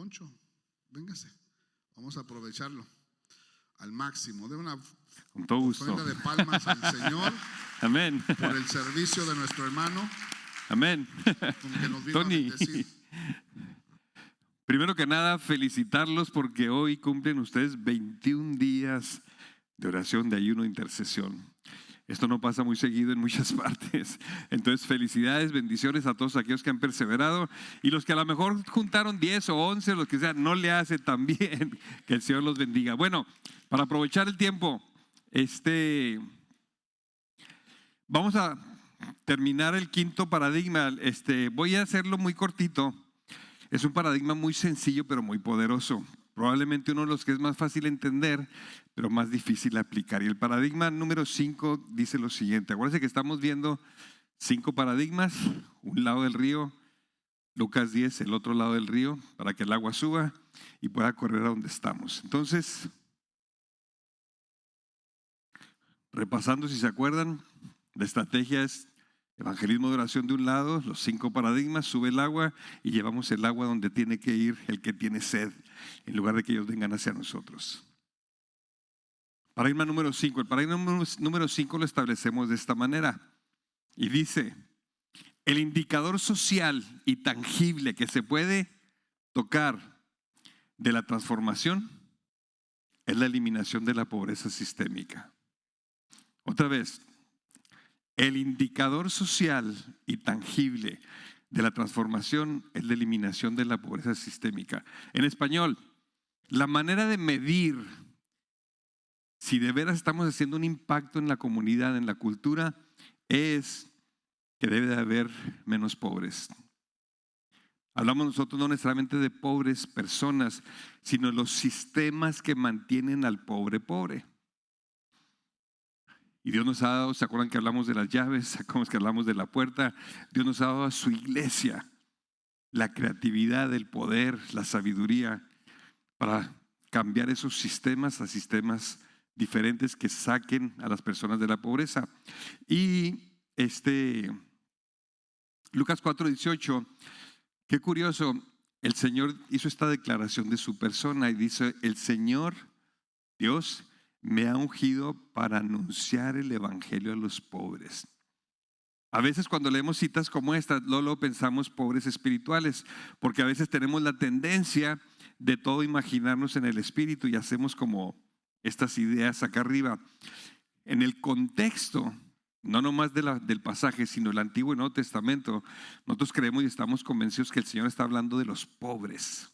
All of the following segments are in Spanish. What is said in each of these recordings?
Poncho, véngase. Vamos a aprovecharlo al máximo. De una con todo gusto. ofrenda de palmas al Señor. Amén. Por el servicio de nuestro hermano. Amén. Con que nos vino Tony, a bendecir. Primero que nada, felicitarlos porque hoy cumplen ustedes 21 días de oración, de ayuno, de intercesión. Esto no pasa muy seguido en muchas partes. Entonces, felicidades, bendiciones a todos aquellos que han perseverado. Y los que a lo mejor juntaron 10 o 11, los que sean, no le hace tan bien. Que el Señor los bendiga. Bueno, para aprovechar el tiempo, vamos a terminar el quinto paradigma. Voy a hacerlo muy cortito. Es un paradigma muy sencillo, pero muy poderoso. Probablemente uno de los que es más fácil entender, pero más difícil aplicar. Y el paradigma número 5 dice lo siguiente. Acuérdense que estamos viendo 5 paradigmas, un lado del río, Lucas 10, el otro lado del río, para que el agua suba y pueda correr a donde estamos. Entonces, repasando si se acuerdan, la estrategia es evangelismo de oración de un lado, los 5 paradigmas, sube el agua y llevamos el agua donde tiene que ir el que tiene sed, en lugar de que ellos vengan hacia nosotros. Paradigma número 5. El paradigma número 5 lo establecemos de esta manera. Y dice, el indicador social y tangible que se puede tocar de la transformación es la eliminación de la pobreza sistémica. Otra vez, el indicador social y tangible de la transformación es la eliminación de la pobreza sistémica. En español, la manera de medir si de veras estamos haciendo un impacto en la comunidad, en la cultura, es que debe de haber menos pobres. Hablamos nosotros no necesariamente de pobres personas, sino los sistemas que mantienen al pobre pobre. Y Dios nos ha dado, ¿se acuerdan que hablamos de las llaves? ¿Se acuerdan que hablamos de la puerta? Dios nos ha dado a su iglesia la creatividad, el poder, la sabiduría para cambiar esos sistemas a sistemas diferentes que saquen a las personas de la pobreza. Y Lucas 4:18, qué curioso, el Señor hizo esta declaración de su persona y dice, el Señor, Dios, me ha ungido para anunciar el evangelio a los pobres. A veces cuando leemos citas como esta, luego pensamos pobres espirituales, porque a veces tenemos la tendencia de todo imaginarnos en el espíritu y hacemos como estas ideas acá arriba. En el contexto, no nomás del pasaje, sino el Antiguo y Nuevo Testamento, nosotros creemos y estamos convencidos que el Señor está hablando de los pobres.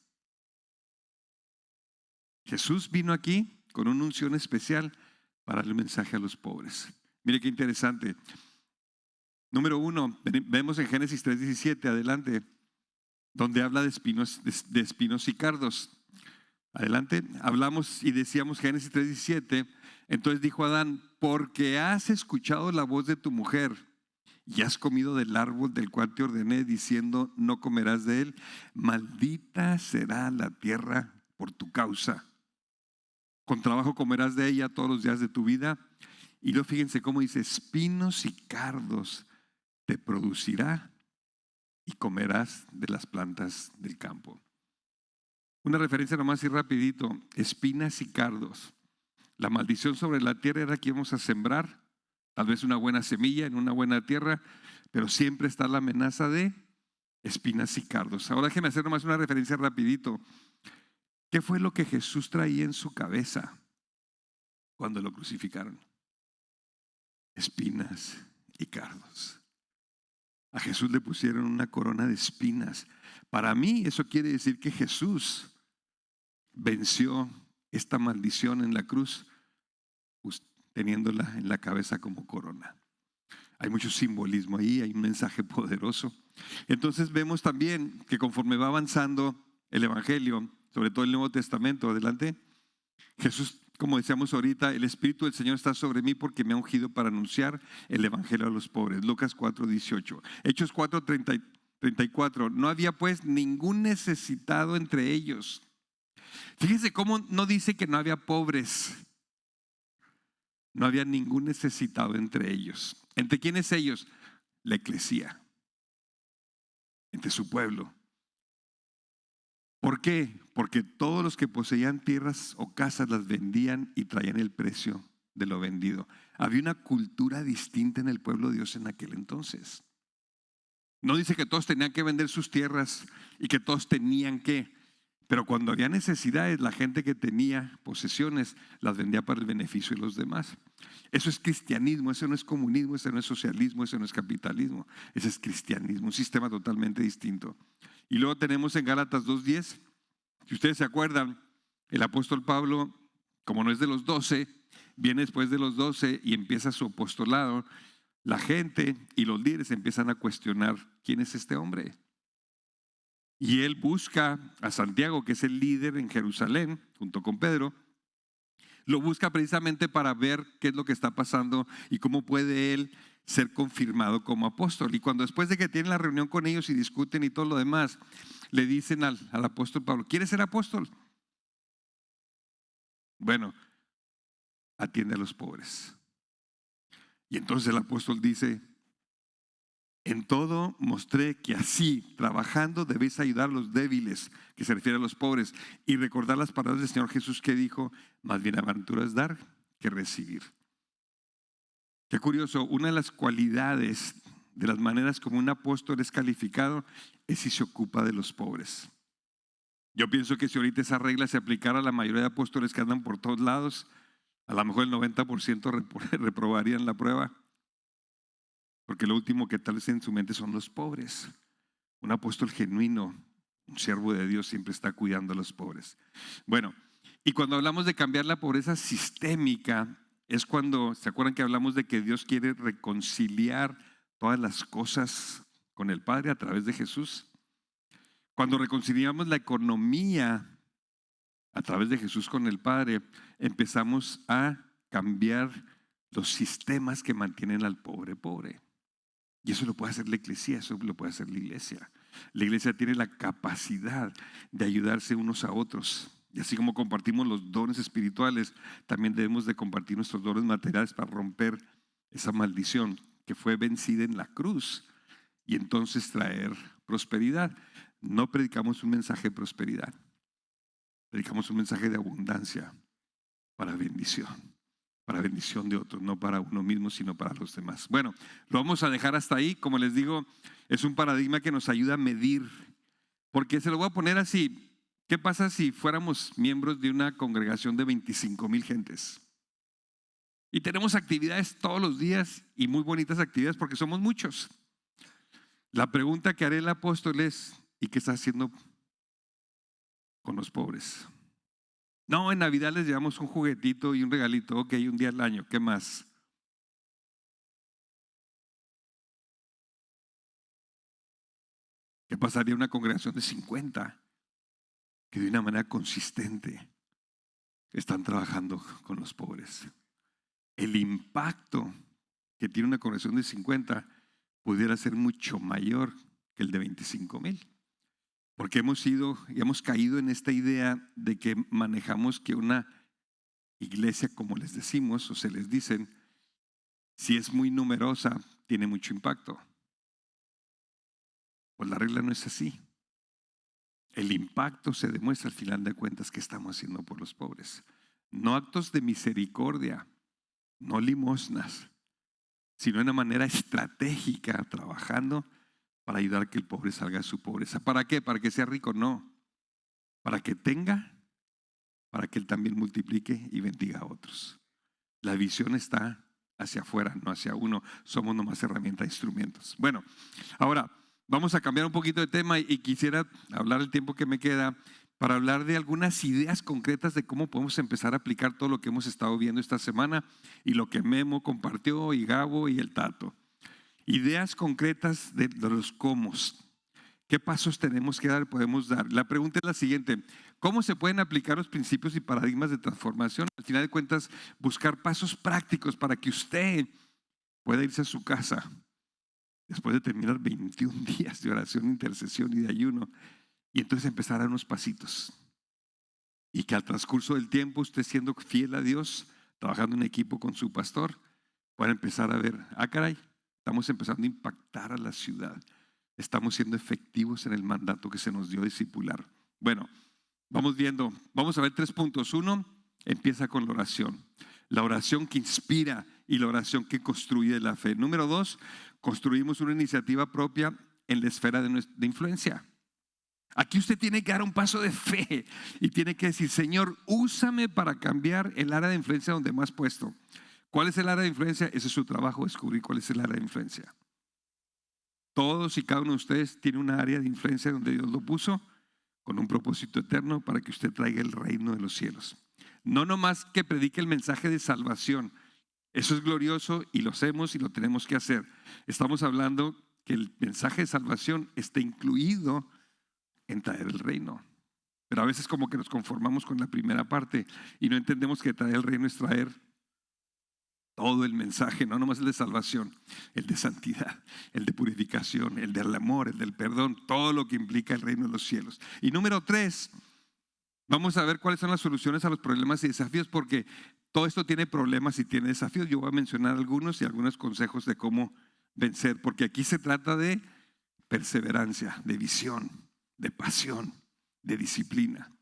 Jesús vino aquí con una unción especial para darle el mensaje a los pobres. Mire qué interesante. Número 1, vemos en Génesis 3:17, adelante, donde habla de espinos y cardos. Adelante, hablamos y decíamos Génesis 3:17, entonces dijo Adán, porque has escuchado la voz de tu mujer y has comido del árbol del cual te ordené diciendo no comerás de él, maldita será la tierra por tu causa. Con trabajo comerás de ella todos los días de tu vida. Y luego fíjense cómo dice, espinos y cardos te producirá y comerás de las plantas del campo. Una referencia nomás y rapidito, espinas y cardos. La maldición sobre la tierra era que íbamos a sembrar, tal vez una buena semilla en una buena tierra, pero siempre está la amenaza de espinas y cardos. Ahora déjeme hacer nomás una referencia rapidito. ¿Qué fue lo que Jesús traía en su cabeza cuando lo crucificaron? Espinas y cardos. A Jesús le pusieron una corona de espinas. Para mí eso quiere decir que Jesús venció esta maldición en la cruz, teniéndola en la cabeza como corona. Hay mucho simbolismo ahí, hay un mensaje poderoso. Entonces vemos también que conforme va avanzando el Evangelio, sobre todo el Nuevo Testamento, adelante, Jesús, como decíamos ahorita, el Espíritu del Señor está sobre mí porque me ha ungido para anunciar el Evangelio a los pobres. Lucas 4:18. Hechos 4:34. No había pues ningún necesitado entre ellos. Fíjense cómo no dice que no había pobres. No había ningún necesitado entre ellos. ¿Entre quiénes ellos? La eclesía. Entre su pueblo. ¿Por qué? Porque todos los que poseían tierras o casas las vendían y traían el precio de lo vendido. Había una cultura distinta en el pueblo de Dios en aquel entonces. No dice que todos tenían que vender sus tierras y que todos tenían que, pero cuando había necesidades, la gente que tenía posesiones las vendía para el beneficio de los demás. Eso es cristianismo, eso no es comunismo, eso no es socialismo, eso no es capitalismo. Ese es cristianismo, un sistema totalmente distinto. Y luego tenemos en Gálatas 2:10, si ustedes se acuerdan, el apóstol Pablo, como no es de los 12, viene después de los 12 y empieza su apostolado. La gente y los líderes empiezan a cuestionar quién es este hombre. Y él busca a Santiago, que es el líder en Jerusalén, junto con Pedro. Lo busca precisamente para ver qué es lo que está pasando y cómo puede él ser confirmado como apóstol. Y cuando después de que tienen la reunión con ellos y discuten y todo lo demás, le dicen al apóstol Pablo, ¿quieres ser apóstol? Bueno, atiende a los pobres. Y entonces el apóstol dice, en todo mostré que así, trabajando, debéis ayudar a los débiles, que se refiere a los pobres, y recordar las palabras del Señor Jesús que dijo, más bienaventurado es dar que recibir. Qué curioso, una de las cualidades, de las maneras como un apóstol es calificado, es si se ocupa de los pobres. Yo pienso que si ahorita esa regla se aplicara a la mayoría de apóstoles que andan por todos lados, a lo mejor el 90% reprobarían la prueba. Porque lo último que tal vez en su mente son los pobres. Un apóstol genuino, un siervo de Dios, siempre está cuidando a los pobres. Bueno, y cuando hablamos de cambiar la pobreza sistémica, es cuando, ¿se acuerdan que hablamos de que Dios quiere reconciliar todas las cosas con el Padre a través de Jesús? Cuando reconciliamos la economía a través de Jesús con el Padre, empezamos a cambiar los sistemas que mantienen al pobre pobre. Y eso lo puede hacer la iglesia, eso lo puede hacer la iglesia. La iglesia tiene la capacidad de ayudarse unos a otros. Y así como compartimos los dones espirituales, también debemos de compartir nuestros dones materiales para romper esa maldición que fue vencida en la cruz y entonces traer prosperidad. No predicamos un mensaje de prosperidad, predicamos un mensaje de abundancia para bendición de otros, no para uno mismo, sino para los demás. Bueno, lo vamos a dejar hasta ahí. Como les digo, es un paradigma que nos ayuda a medir, porque se lo voy a poner así. ¿Qué pasa si fuéramos miembros de una congregación de 25,000 gentes? Y tenemos actividades todos los días y muy bonitas actividades porque somos muchos. La pregunta que haré el apóstol es, ¿y qué está haciendo con los pobres? No, en Navidad les llevamos un juguetito y un regalito, ok, un día al año, ¿qué más? ¿Qué pasaría en una congregación de 50 que de una manera consistente están trabajando con los pobres? El impacto que tiene una congregación de 50 pudiera ser mucho mayor que el de 25,000. Porque hemos caído en esta idea de que manejamos que una iglesia, como les decimos o se les dicen, si es muy numerosa, tiene mucho impacto. Pues la regla no es así. El impacto se demuestra al final de cuentas que estamos haciendo por los pobres. No actos de misericordia, no limosnas, sino de una manera estratégica, trabajando para ayudar a que el pobre salga de su pobreza. ¿Para qué? ¿Para que sea rico? No. Para que tenga, para que él también multiplique y bendiga a otros. La visión está hacia afuera, no hacia uno. Somos nomás herramientas, instrumentos. Bueno, ahora vamos a cambiar un poquito de tema y quisiera hablar el tiempo que me queda para hablar de algunas ideas concretas de cómo podemos empezar a aplicar todo lo que hemos estado viendo esta semana y lo que Memo compartió y Gabo y el Tato. Ideas concretas de los cómo. ¿Qué pasos tenemos que dar, podemos dar? La pregunta es la siguiente: ¿cómo se pueden aplicar los principios y paradigmas de transformación? Al final de cuentas, buscar pasos prácticos para que usted pueda irse a su casa después de terminar 21 días de oración, intercesión y de ayuno, y entonces empezar a dar unos pasitos. Y que al transcurso del tiempo, usted siendo fiel a Dios, trabajando en equipo con su pastor, pueda empezar a ver, caray, estamos empezando a impactar a la ciudad. Estamos siendo efectivos en el mandato que se nos dio discipular Bueno, vamos viendo, vamos a ver 3 puntos. Uno, empieza con la oración. La oración que inspira y la oración que construye la fe. Número 2, construimos una iniciativa propia en la esfera de influencia. Aquí usted tiene que dar un paso de fe y tiene que decir: Señor, úsame para cambiar el área de influencia donde me has puesto. ¿Cuál es el área de influencia? Ese es su trabajo, descubrir cuál es el área de influencia. Todos y cada uno de ustedes tiene una área de influencia donde Dios lo puso con un propósito eterno para que usted traiga el reino de los cielos. No nomás que predique el mensaje de salvación. Eso es glorioso y lo hacemos y lo tenemos que hacer. Estamos hablando que el mensaje de salvación está incluido en traer el reino. Pero a veces como que nos conformamos con la primera parte y no entendemos que traer el reino es traer todo el mensaje, no nomás el de salvación, el de santidad, el de purificación, el del amor, el del perdón, todo lo que implica el reino de los cielos. Y número 3, vamos a ver cuáles son las soluciones a los problemas y desafíos, porque todo esto tiene problemas y tiene desafíos. Yo voy a mencionar algunos y algunos consejos de cómo vencer, porque aquí se trata de perseverancia, de visión, de pasión, de disciplina.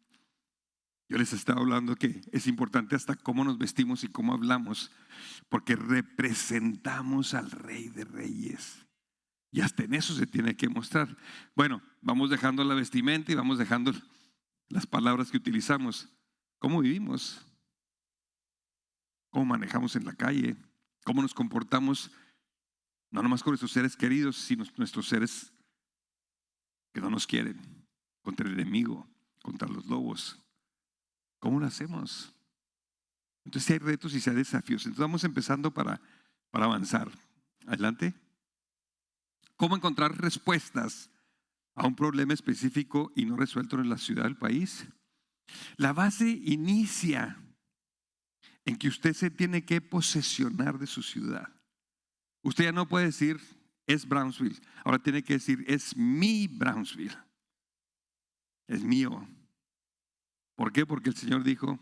Yo les estaba hablando que es importante hasta cómo nos vestimos y cómo hablamos, porque representamos al Rey de Reyes. Y hasta en eso se tiene que mostrar. Bueno, vamos dejando la vestimenta y vamos dejando las palabras que utilizamos. ¿Cómo vivimos? ¿Cómo manejamos en la calle? ¿Cómo nos comportamos? No nomás con nuestros seres queridos, sino nuestros seres que no nos quieren, contra el enemigo, contra los lobos. ¿Cómo lo hacemos? Entonces si hay retos y si hay desafíos. Entonces vamos empezando para avanzar. Adelante. ¿Cómo encontrar respuestas a un problema específico y no resuelto en la ciudad del país? La base inicia en que usted se tiene que posesionar de su ciudad. Usted ya no puede decir es Brownsville. Ahora tiene que decir es mi Brownsville. Es mío. ¿Por qué? Porque el Señor dijo: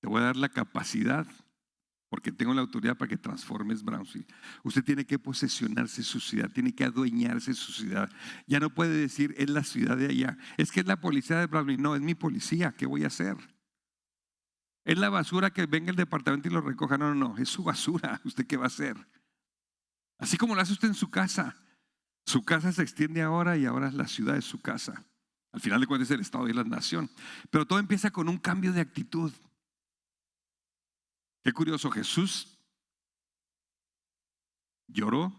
te voy a dar la capacidad, porque tengo la autoridad para que transformes Brownsville. Usted tiene que posesionarse su ciudad, tiene que adueñarse su ciudad. Ya no puede decir es la ciudad de allá, es que es la policía de Brownsville. No, es mi policía, ¿qué voy a hacer? Es la basura, que venga el departamento y lo recoja. No, no, no, es su basura. ¿Usted qué va a hacer? Así como lo hace usted en su casa. Su casa se extiende ahora y ahora la ciudad es su casa. Al final de cuentas es el Estado y la nación. Pero todo empieza con un cambio de actitud. Qué curioso, Jesús lloró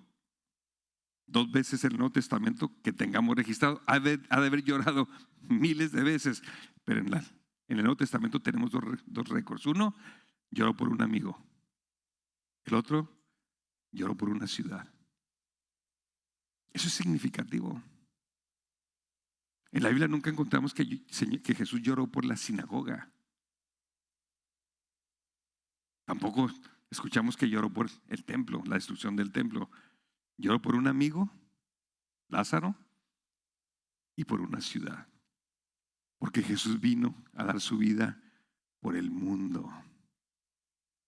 2 veces en el Nuevo Testamento que tengamos registrado. Ha de haber llorado miles de veces, pero en el Nuevo Testamento tenemos dos récords. Uno, lloró por un amigo. El otro, lloró por una ciudad. Eso es significativo. En la Biblia nunca encontramos que Jesús lloró por la sinagoga. Tampoco escuchamos que lloró por el templo, la destrucción del templo. Lloró por un amigo, Lázaro, y por una ciudad. Porque Jesús vino a dar su vida por el mundo.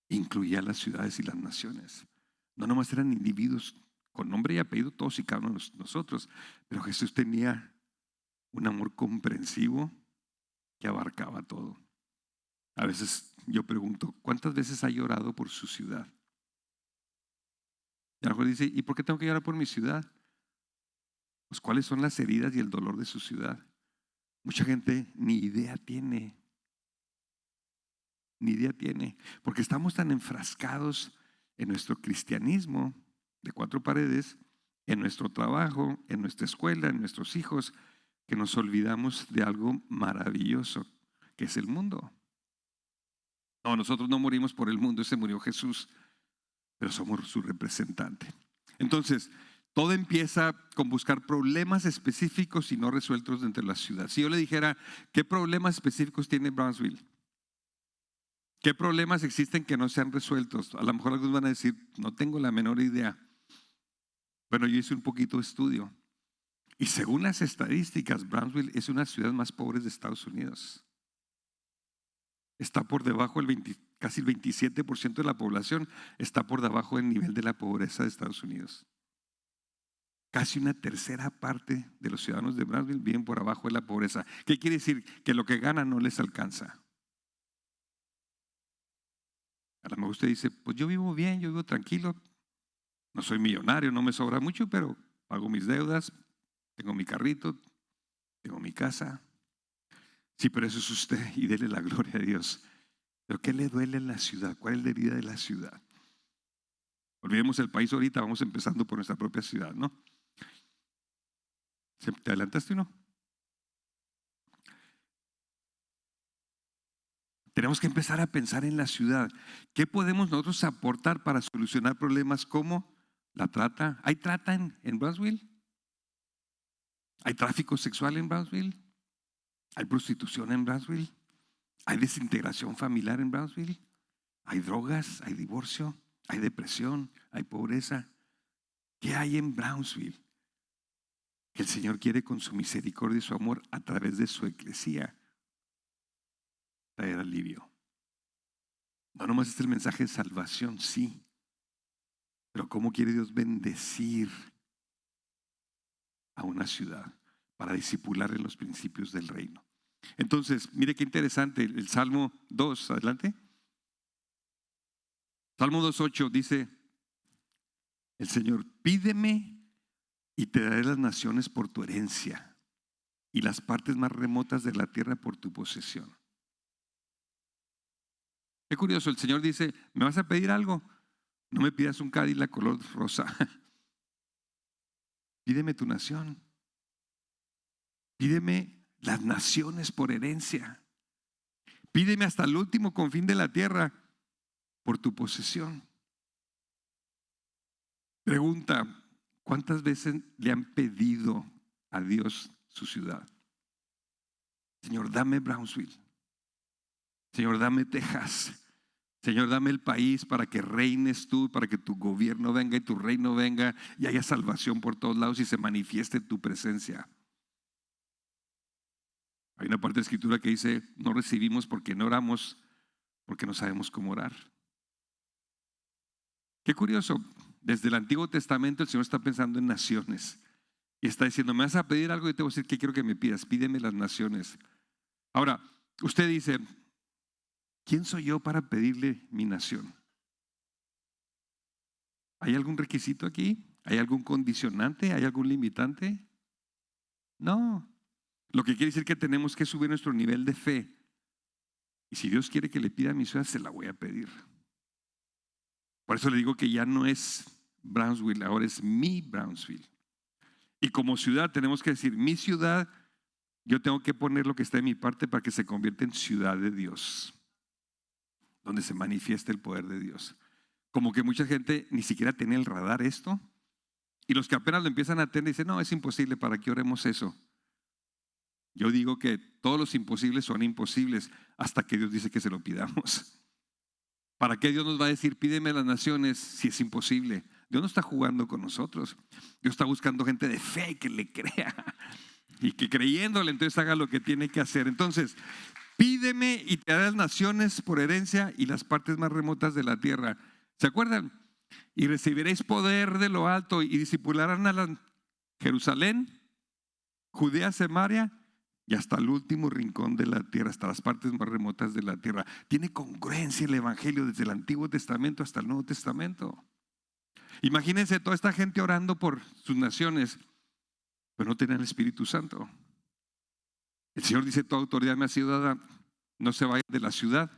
Incluía las ciudades y las naciones. No nomás eran individuos con nombre y apellido, todos y cada uno de nosotros. Pero Jesús tenía un amor comprensivo que abarcaba todo. A veces yo pregunto, ¿cuántas veces ha llorado por su ciudad? Y a lo mejor dice, ¿y por qué tengo que llorar por mi ciudad? Pues ¿cuáles son las heridas y el dolor de su ciudad? Mucha gente ni idea tiene. Ni idea tiene. Porque estamos tan enfrascados en nuestro cristianismo de 4 paredes, en nuestro trabajo, en nuestra escuela, en nuestros hijos, que nos olvidamos de algo maravilloso, que es el mundo. No, nosotros no morimos por el mundo, ese murió Jesús, pero somos su representante. Entonces, todo empieza con buscar problemas específicos y no resueltos dentro de la ciudad. Si yo le dijera, ¿qué problemas específicos tiene Brownsville? ¿Qué problemas existen que no se han resuelto? A lo mejor algunos van a decir, no tengo la menor idea. Bueno, yo hice un poquito de estudio. Y según las estadísticas, Brownsville es una de las ciudades más pobres de Estados Unidos. Está por debajo, casi el 27% de la población está por debajo del nivel de la pobreza de Estados Unidos. casi una tercera parte de los ciudadanos de Brownsville viven por abajo de la pobreza. ¿Qué quiere decir? Que lo que ganan no les alcanza. A lo mejor usted dice, pues yo vivo bien, yo vivo tranquilo, no soy millonario, no me sobra mucho, pero pago mis deudas, tengo mi carrito, tengo mi casa. Sí, pero eso es usted y dele la gloria a Dios. ¿Pero qué le duele en la ciudad? ¿Cuál es la herida de la ciudad? Olvidemos el país ahorita, vamos empezando por nuestra propia ciudad, ¿no? ¿Te adelantaste o no? Tenemos que empezar a pensar en la ciudad. ¿Qué podemos nosotros aportar para solucionar problemas como la trata? ¿Hay trata en Brownsville? ¿Hay tráfico sexual en Brownsville? ¿Hay prostitución en Brownsville? ¿Hay desintegración familiar en Brownsville? ¿Hay drogas? ¿Hay divorcio? ¿Hay depresión? ¿Hay pobreza? ¿Qué hay en Brownsville? Que el Señor quiere con su misericordia y su amor a través de su eclesía traer alivio. No nomás es el mensaje de salvación, sí, pero cómo quiere Dios bendecir a una ciudad para discipular en los principios del reino. Entonces, mire qué interesante, el Salmo 2, adelante. Salmo 2:8 dice el Señor, pídeme y te daré las naciones por tu herencia y las partes más remotas de la tierra por tu posesión. Qué curioso, el Señor dice, ¿me vas a pedir algo? No me pidas un Cadillac color rosa. Pídeme tu nación. Pídeme las naciones por herencia. Pídeme hasta el último confín de la tierra por tu posesión. Pregunta, ¿cuántas veces le han pedido a Dios su ciudad? Señor, dame Brownsville. Señor, dame Texas. Señor, dame el país para que reines tú, para que tu gobierno venga y tu reino venga y haya salvación por todos lados y se manifieste tu presencia. Hay una parte de la escritura que dice, no recibimos porque no oramos, porque no sabemos cómo orar. Qué curioso, desde el Antiguo Testamento el Señor está pensando en naciones y está diciendo, me vas a pedir algo y te voy a decir, ¿qué quiero que me pidas? Pídeme las naciones. Ahora, usted dice, ¿quién soy yo para pedirle mi nación? ¿Hay algún requisito aquí? ¿Hay algún condicionante? ¿Hay algún limitante? No. Lo que quiere decir que tenemos que subir nuestro nivel de fe. Y si Dios quiere que le pida mi ciudad, se la voy a pedir. Por eso le digo que ya no es Brownsville, ahora es mi Brownsville. Y como ciudad tenemos que decir, mi ciudad, yo tengo que poner lo que está en mi parte para que se convierta en ciudad de Dios, donde se manifieste el poder de Dios. Como que mucha gente ni siquiera tiene el radar esto, y los que apenas lo empiezan a tener dicen, no, es imposible, ¿para qué oremos eso? Yo digo que todos los imposibles son imposibles hasta que Dios dice que se lo pidamos. ¿Para qué Dios nos va a decir, pídeme las naciones si es imposible? Dios no está jugando con nosotros. Dios está buscando gente de fe que le crea y que creyéndole entonces haga lo que tiene que hacer. Entonces, pídeme y te daré las naciones por herencia y las partes más remotas de la tierra. ¿Se acuerdan? Y recibiréis poder de lo alto y discipularán a Jerusalén, Judea, Samaria y hasta el último rincón de la tierra, hasta las partes más remotas de la tierra. Tiene congruencia el Evangelio desde el Antiguo Testamento hasta el Nuevo Testamento. Imagínense toda esta gente orando por sus naciones, pero no tenían el Espíritu Santo. El Señor dice, toda autoridad me ha sido dada, no se vayan de la ciudad,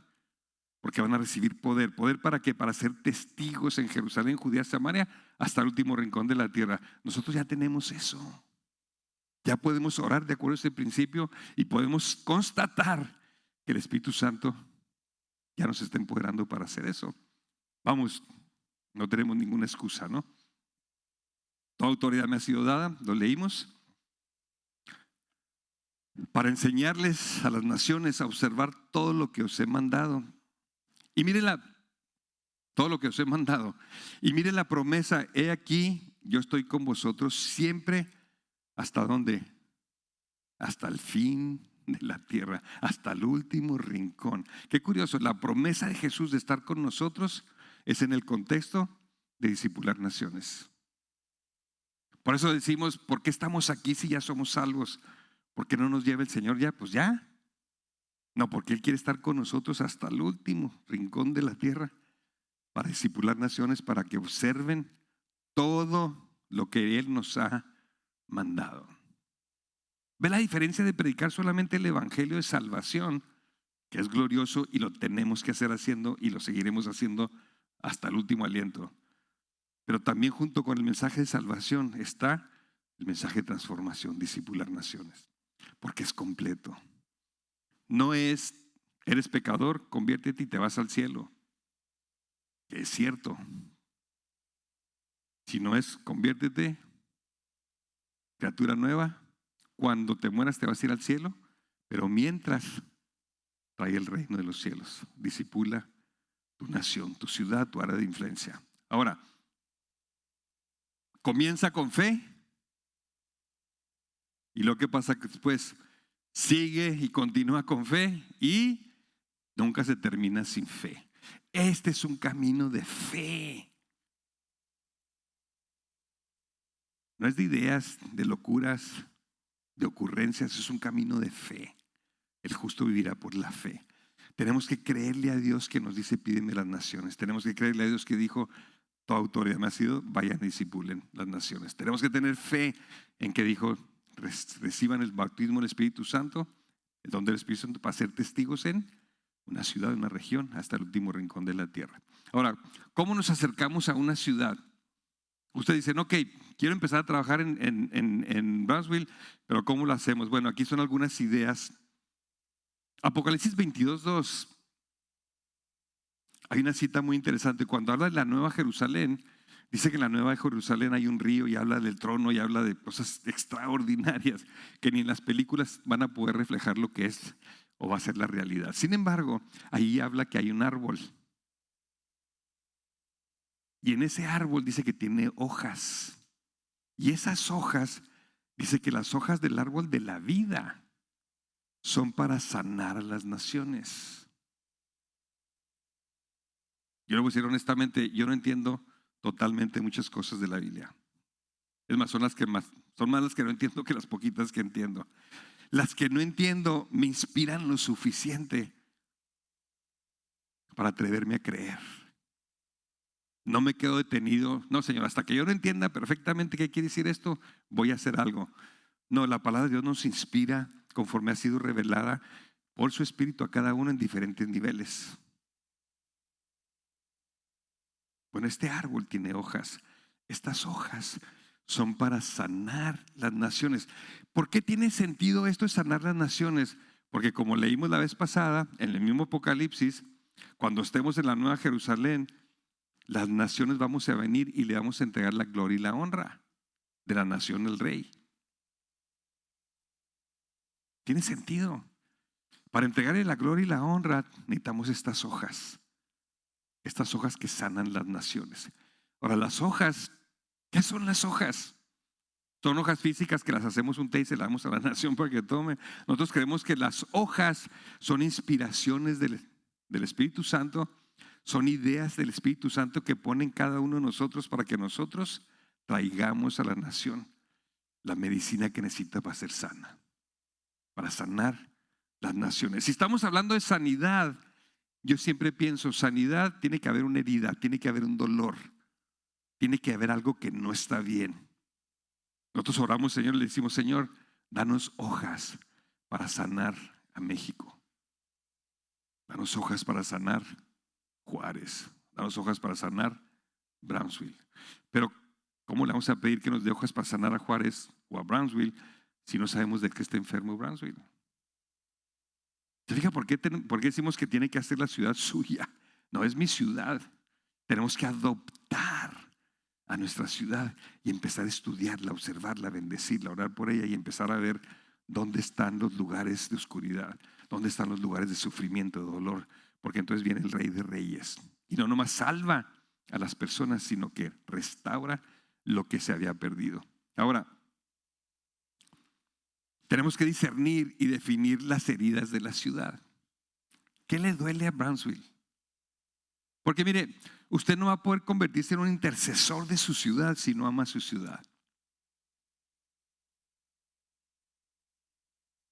porque van a recibir poder. ¿Poder para qué? Para ser testigos en Jerusalén, Judea, Samaria, hasta el último rincón de la tierra. Nosotros ya tenemos eso. Ya podemos orar de acuerdo a ese principio y podemos constatar que el Espíritu Santo ya nos está empoderando para hacer eso. Vamos, no tenemos ninguna excusa, ¿no? Toda autoridad me ha sido dada, lo leímos, para enseñarles a las naciones a observar todo lo que os he mandado. Y miren todo lo que os he mandado. Y miren la promesa, he aquí, yo estoy con vosotros siempre. ¿Hasta dónde? Hasta el fin de la tierra, hasta el último rincón. Qué curioso, la promesa de Jesús de estar con nosotros es en el contexto de discipular naciones. Por eso decimos, ¿por qué estamos aquí si ya somos salvos? ¿Por qué no nos lleva el Señor ya? Pues ya. No, porque Él quiere estar con nosotros hasta el último rincón de la tierra para discipular naciones, para que observen todo lo que Él nos ha mandado. ¿Ve la diferencia de predicar solamente el evangelio de salvación, que es glorioso y lo tenemos que hacer haciendo y lo seguiremos haciendo hasta el último aliento? Pero también junto con el mensaje de salvación está el mensaje de transformación, discipular naciones, porque es completo. No es, eres pecador, conviértete y te vas al cielo, que es cierto. Si no es, conviértete, criatura nueva, cuando te mueras te vas a ir al cielo, pero mientras trae el reino de los cielos, disipula tu nación, tu ciudad, tu área de influencia. Ahora, comienza con fe y lo que pasa que después sigue y continúa con fe y nunca se termina sin fe. Este es un camino de fe. No es de ideas, de locuras, de ocurrencias, es un camino de fe. El justo vivirá por la fe. Tenemos que creerle a Dios que nos dice, pídeme las naciones. Tenemos que creerle a Dios que dijo, toda autoridad me ha sido, vayan y discipulen las naciones. Tenemos que tener fe en que dijo, reciban el bautismo del Espíritu Santo, el don del Espíritu Santo, para ser testigos en una ciudad, una región, hasta el último rincón de la tierra. Ahora, ¿cómo nos acercamos a una ciudad? Ustedes dicen, ok, quiero empezar a trabajar en Brownsville, pero ¿cómo lo hacemos? Bueno, aquí son algunas ideas. Apocalipsis 22:2. Hay una cita muy interesante. Cuando habla de la Nueva Jerusalén, dice que en la Nueva Jerusalén hay un río y habla del trono y habla de cosas extraordinarias que ni en las películas van a poder reflejar lo que es o va a ser la realidad. Sin embargo, ahí habla que hay un árbol. Y en ese árbol dice que tiene hojas. Y esas hojas, dice que las hojas del árbol de la vida son para sanar a las naciones. Yo le voy a decir honestamente, yo no entiendo totalmente muchas cosas de la Biblia. Es más, son más las que no entiendo que las poquitas que entiendo. Las que no entiendo me inspiran lo suficiente para atreverme a creer. No me quedo detenido. No, Señor, hasta que yo no entienda perfectamente qué quiere decir esto, voy a hacer algo. No, la palabra de Dios nos inspira conforme ha sido revelada por su Espíritu a cada uno en diferentes niveles. Bueno, este árbol tiene hojas. Estas hojas son para sanar las naciones. ¿Por qué tiene sentido esto de sanar las naciones? Porque como leímos la vez pasada, en el mismo Apocalipsis, cuando estemos en la Nueva Jerusalén, las naciones vamos a venir y le vamos a entregar la gloria y la honra de la nación del rey. Tiene sentido. Para entregarle la gloria y la honra necesitamos estas hojas que sanan las naciones. Ahora, las hojas, ¿qué son las hojas? Son hojas físicas que las hacemos un té y se las damos a la nación para que tome. Nosotros creemos que las hojas son inspiraciones del Espíritu Santo, son ideas del Espíritu Santo que ponen cada uno de nosotros para que nosotros traigamos a la nación la medicina que necesita para ser sana, para sanar las naciones. Si estamos hablando de sanidad, yo siempre pienso, sanidad, tiene que haber una herida, tiene que haber un dolor, tiene que haber algo que no está bien. Nosotros oramos, Señor, le decimos, Señor, danos hojas para sanar a México. Danos hojas para sanar Juárez. Danos hojas para sanar Brownsville. Pero, ¿cómo le vamos a pedir que nos dé hojas para sanar a Juárez o a Brownsville si no sabemos de qué está enfermo Brownsville? ¿Se fija por qué decimos que tiene que hacer la ciudad suya? No es mi ciudad. Tenemos que adoptar a nuestra ciudad y empezar a estudiarla, observarla, bendecirla, orar por ella y empezar a ver dónde están los lugares de oscuridad, dónde están los lugares de sufrimiento, de dolor, porque entonces viene el Rey de Reyes y no nomás salva a las personas, sino que restaura lo que se había perdido. Ahora, tenemos que discernir y definir las heridas de la ciudad. ¿Qué le duele a Brownsville? Porque mire, usted no va a poder convertirse en un intercesor de su ciudad si no ama su ciudad.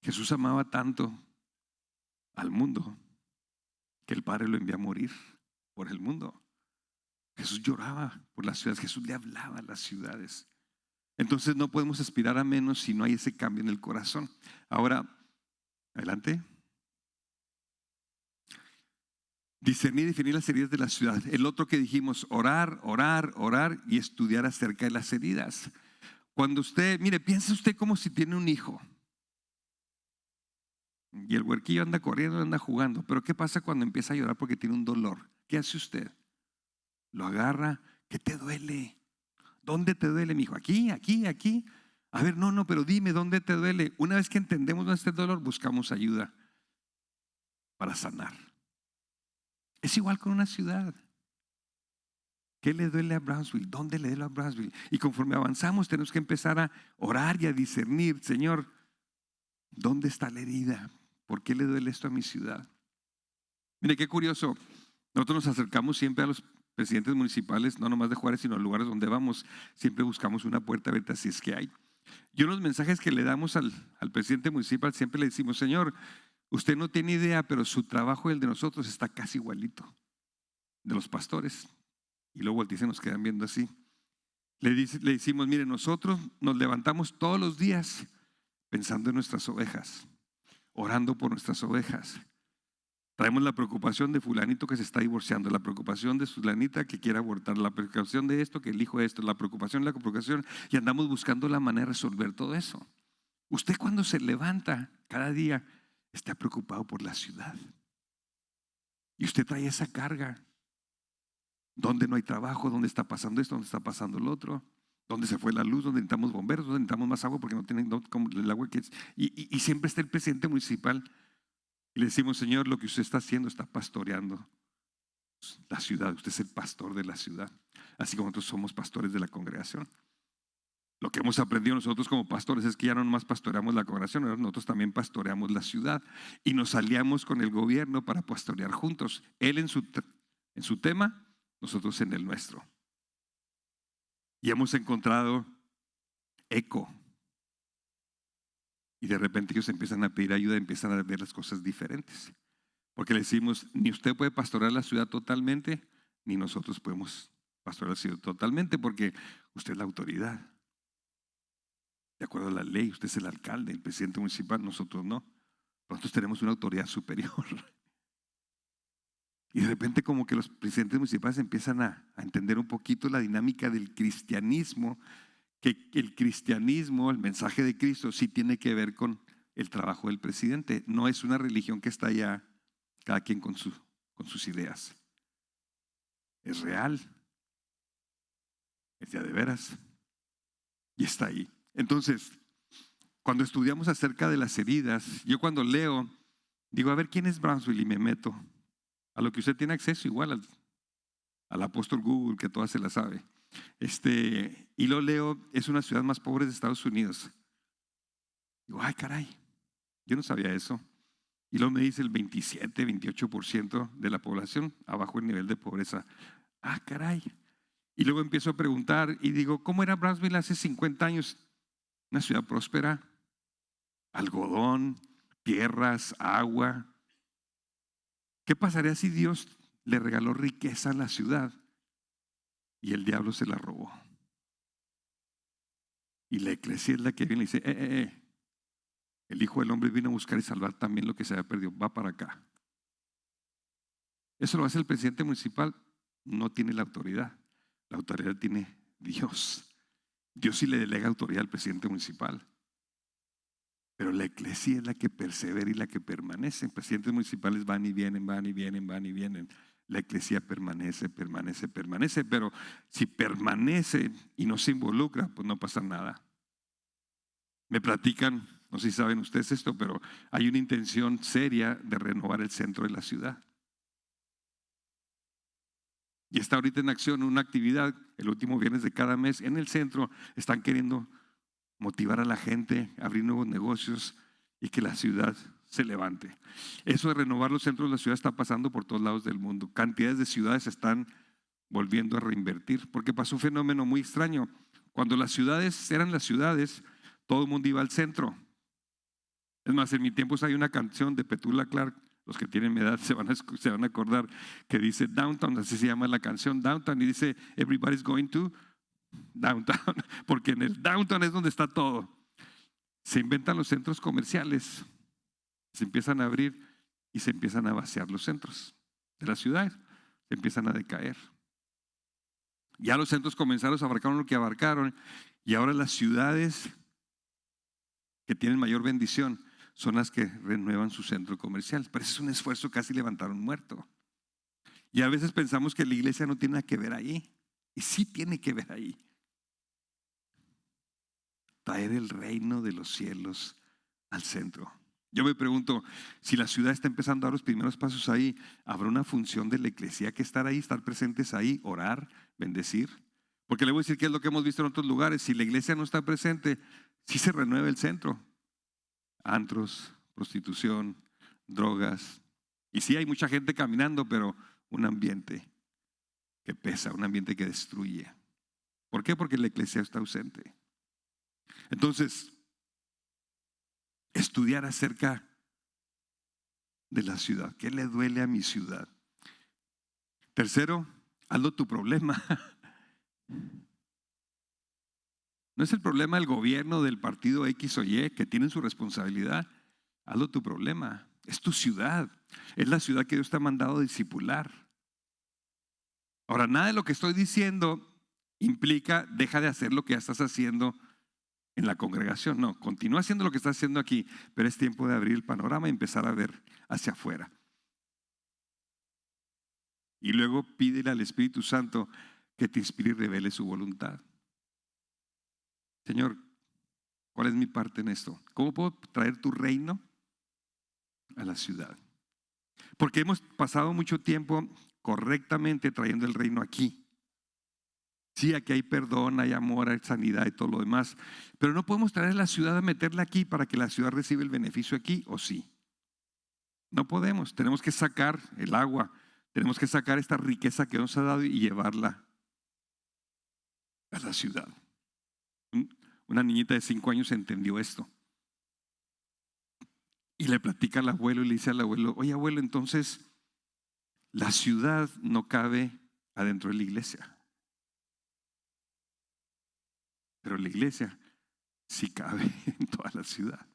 Jesús amaba tanto al mundo que el Padre lo envió a morir por el mundo. Jesús lloraba por las ciudades, Jesús le hablaba a las ciudades. Entonces no podemos aspirar a menos si no hay ese cambio en el corazón. Ahora, adelante. Discernir y definir las heridas de la ciudad. El otro que dijimos, orar, orar, orar y estudiar acerca de las heridas. Cuando usted, mire, piensa usted como si tiene un hijo. Y el huerquillo anda corriendo, anda jugando. Pero ¿qué pasa cuando empieza a llorar porque tiene un dolor? ¿Qué hace usted? Lo agarra. ¿Qué te duele? ¿Dónde te duele, mijo? Aquí, aquí, aquí. A ver, no, pero dime, ¿dónde te duele? Una vez que entendemos nuestro dolor, buscamos ayuda para sanar. Es igual con una ciudad. ¿Qué le duele a Brownsville? ¿Dónde le duele a Brownsville? Y conforme avanzamos, tenemos que empezar a orar y a discernir. Señor, ¿dónde está la herida? ¿Por qué le duele esto a mi ciudad? Mire, qué curioso. Nosotros nos acercamos siempre a los presidentes municipales, no nomás de Juárez, sino a los lugares donde vamos. Siempre buscamos una puerta abierta si es que hay. Y unos mensajes que le damos al presidente municipal, siempre le decimos, Señor, usted no tiene idea, pero su trabajo y el de nosotros está casi igualito de los pastores. Y luego voltean y se nos quedan viendo así. Le decimos, mire, nosotros nos levantamos todos los días pensando en nuestras ovejas, orando por nuestras ovejas. Traemos la preocupación de fulanito que se está divorciando, la preocupación de fulanita que quiere abortar, la preocupación de esto, que el hijo esto, la preocupación, y andamos buscando la manera de resolver todo eso. Usted cuando se levanta cada día está preocupado por la ciudad. Y usted trae esa carga. ¿Dónde no hay trabajo? ¿Dónde está pasando esto? ¿Dónde está pasando lo otro? ¿Dónde se fue la luz? ¿Dónde necesitamos bomberos? ¿Dónde necesitamos más agua? Porque no tienen como el agua que es. Y siempre está el presidente municipal. Y le decimos, Señor, lo que usted está haciendo está pastoreando la ciudad. Usted es el pastor de la ciudad. Así como nosotros somos pastores de la congregación. Lo que hemos aprendido nosotros como pastores es que ya no nomás pastoreamos la congregación, nosotros también pastoreamos la ciudad. Y nos aliamos con el gobierno para pastorear juntos. Él en su tema, nosotros en el nuestro. Y hemos encontrado eco. Y de repente ellos empiezan a pedir ayuda, empiezan a ver las cosas diferentes. Porque le decimos, ni usted puede pastorear la ciudad totalmente, ni nosotros podemos pastorear la ciudad totalmente, porque usted es la autoridad. De acuerdo a la ley, usted es el alcalde, el presidente municipal, nosotros no. Nosotros tenemos una autoridad superior. Y de repente como que los presidentes municipales empiezan a entender un poquito la dinámica del cristianismo, que el cristianismo, el mensaje de Cristo sí tiene que ver con el trabajo del presidente. No es una religión que está allá, cada quien con sus ideas. Es real, es ya de veras y está ahí. Entonces, cuando estudiamos acerca de las heridas, yo cuando leo, digo, a ver, ¿quién es Brownsville? Y me meto a lo que usted tiene acceso, igual al apóstol Google, que toda se la sabe. Y lo leo, es una ciudad más pobre de Estados Unidos. Digo, ay caray, yo no sabía eso. Y luego me dice el 27, 28% de la población abajo el nivel de pobreza. Ah, caray. Y luego empiezo a preguntar y digo, ¿cómo era Brownsville hace 50 años? Una ciudad próspera, algodón, tierras, agua. ¿Qué pasaría si Dios le regaló riqueza a la ciudad y el diablo se la robó? Y la iglesia es la que viene y dice, el Hijo del Hombre vino a buscar y salvar también lo que se había perdido, va para acá. Eso lo hace el presidente municipal, no tiene la autoridad tiene Dios. Dios sí le delega autoridad al presidente municipal. Pero la iglesia es la que persevera y la que permanece. Presidentes municipales van y vienen, van y vienen, van y vienen. La iglesia permanece, permanece, permanece. Pero si permanece y no se involucra, pues no pasa nada. Me platican, no sé si saben ustedes esto, pero hay una intención seria de renovar el centro de la ciudad. Y está ahorita en acción una actividad, el último viernes de cada mes, en el centro. Están queriendo motivar a la gente, abrir nuevos negocios y que la ciudad se levante. Eso de renovar los centros de la ciudad está pasando por todos lados del mundo. Cantidades de ciudades están volviendo a reinvertir, porque pasó un fenómeno muy extraño. Cuando las ciudades eran las ciudades, todo el mundo iba al centro. Es más, en mi tiempo hay una canción de Petula Clark, los que tienen mi edad se van a acordar, que dice Downtown, así se llama la canción Downtown, y dice Everybody's going to Downtown, porque en el Downtown es donde está todo. Se inventan los centros comerciales, se empiezan a abrir y se empiezan a vaciar los centros de la ciudad, se empiezan a decaer. Ya los centros comerciales abarcaron lo que abarcaron y ahora las ciudades que tienen mayor bendición son las que renuevan su centro comercial. Pero eso es un esfuerzo, casi levantar un muerto. Y a veces pensamos que la iglesia no tiene nada que ver ahí. Y sí tiene que ver ahí. Traer el reino de los cielos al centro. Yo me pregunto, si la ciudad está empezando a dar los primeros pasos ahí, ¿habrá una función de la iglesia que estar ahí, estar presentes ahí, orar, bendecir? Porque le voy a decir qué es lo que hemos visto en otros lugares. Si la iglesia no está presente, sí se renueva el centro. Antros, prostitución, drogas. Y sí hay mucha gente caminando, pero un ambiente que pesa, un ambiente que destruye. ¿Por qué? Porque la iglesia está ausente. Entonces, estudiar acerca de la ciudad. ¿Qué le duele a mi ciudad? Tercero, hazlo tu problema. No es el problema del gobierno, del partido X o Y, que tienen su responsabilidad. Hazlo tu problema. Es tu ciudad. Es la ciudad que Dios te ha mandado a discipular. Ahora, nada de lo que estoy diciendo implica deja de hacer lo que ya estás haciendo en la congregación. No, continúa haciendo lo que estás haciendo aquí, pero es tiempo de abrir el panorama y empezar a ver hacia afuera. Y luego pídele al Espíritu Santo que te inspire y revele su voluntad. Señor, ¿cuál es mi parte en esto? ¿Cómo puedo traer tu reino a la ciudad? Porque hemos pasado mucho tiempo correctamente trayendo el reino aquí. Sí, aquí hay perdón, hay amor, hay sanidad y todo lo demás. Pero no podemos traer a la ciudad a meterla aquí para que la ciudad reciba el beneficio aquí, ¿o sí? No podemos. Tenemos que sacar el agua. Tenemos que sacar esta riqueza que nos ha dado y llevarla a la ciudad. Una niñita de 5 años entendió esto. Y le platica al abuelo y le dice al abuelo, oye abuelo, entonces la ciudad no cabe adentro de la iglesia. Pero la iglesia sí cabe en toda la ciudad.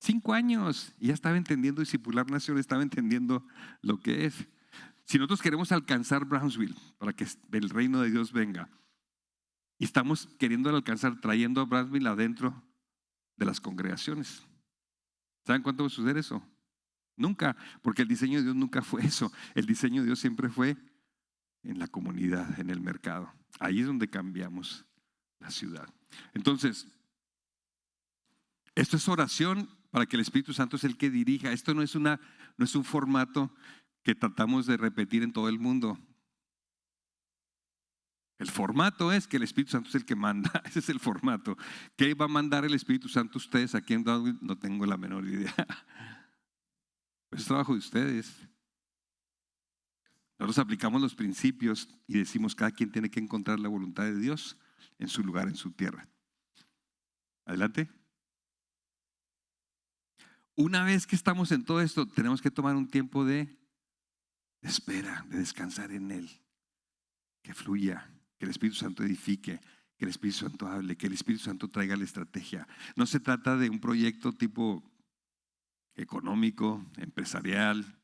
5 años y ya estaba entendiendo discipular naciones, estaba entendiendo lo que es. Si nosotros queremos alcanzar Brownsville para que el reino de Dios venga y estamos queriendo alcanzar trayendo a Brownsville adentro de las congregaciones, ¿saben cuánto va a suceder eso? Nunca, porque el diseño de Dios nunca fue eso. El diseño de Dios siempre fue en la comunidad, en el mercado. Ahí es donde cambiamos la ciudad. Entonces, esto es oración para que el Espíritu Santo es el que dirija. Esto no es un formato que tratamos de repetir en todo el mundo. El formato es que el Espíritu Santo es el que manda. Ese es el formato. ¿Qué va a mandar el Espíritu Santo a ustedes aquí en Darwin? No tengo la menor idea. Pues es trabajo de ustedes. Nosotros aplicamos los principios y decimos cada quien tiene que encontrar la voluntad de Dios en su lugar, en su tierra. Adelante. Una vez que estamos en todo esto, tenemos que tomar un tiempo de espera, de descansar en Él. Que fluya, que el Espíritu Santo edifique, que el Espíritu Santo hable, que el Espíritu Santo traiga la estrategia. No se trata de un proyecto tipo económico, empresarial,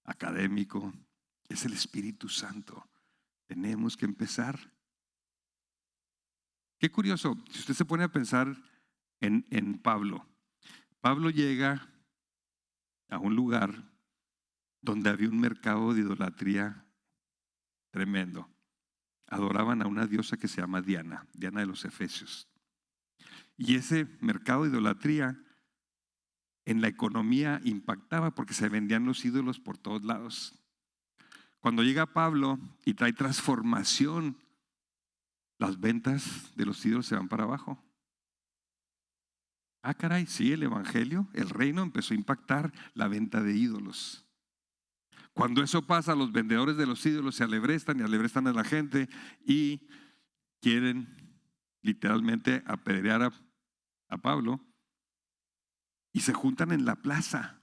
académico. Es el Espíritu Santo. Tenemos que empezar. Qué curioso, si usted se pone a pensar en Pablo. Pablo llega a un lugar donde había un mercado de idolatría tremendo. Adoraban a una diosa que se llama Diana, Diana de los Efesios. Y ese mercado de idolatría en la economía impactaba porque se vendían los ídolos por todos lados. Cuando llega Pablo y trae transformación, las ventas de los ídolos se van para abajo. Ah, caray, sí, el evangelio, el reino empezó a impactar la venta de ídolos. Cuando eso pasa, los vendedores de los ídolos se alebrestan y alebrestan a la gente y quieren literalmente apedrear a Pablo. y se juntan en la plaza.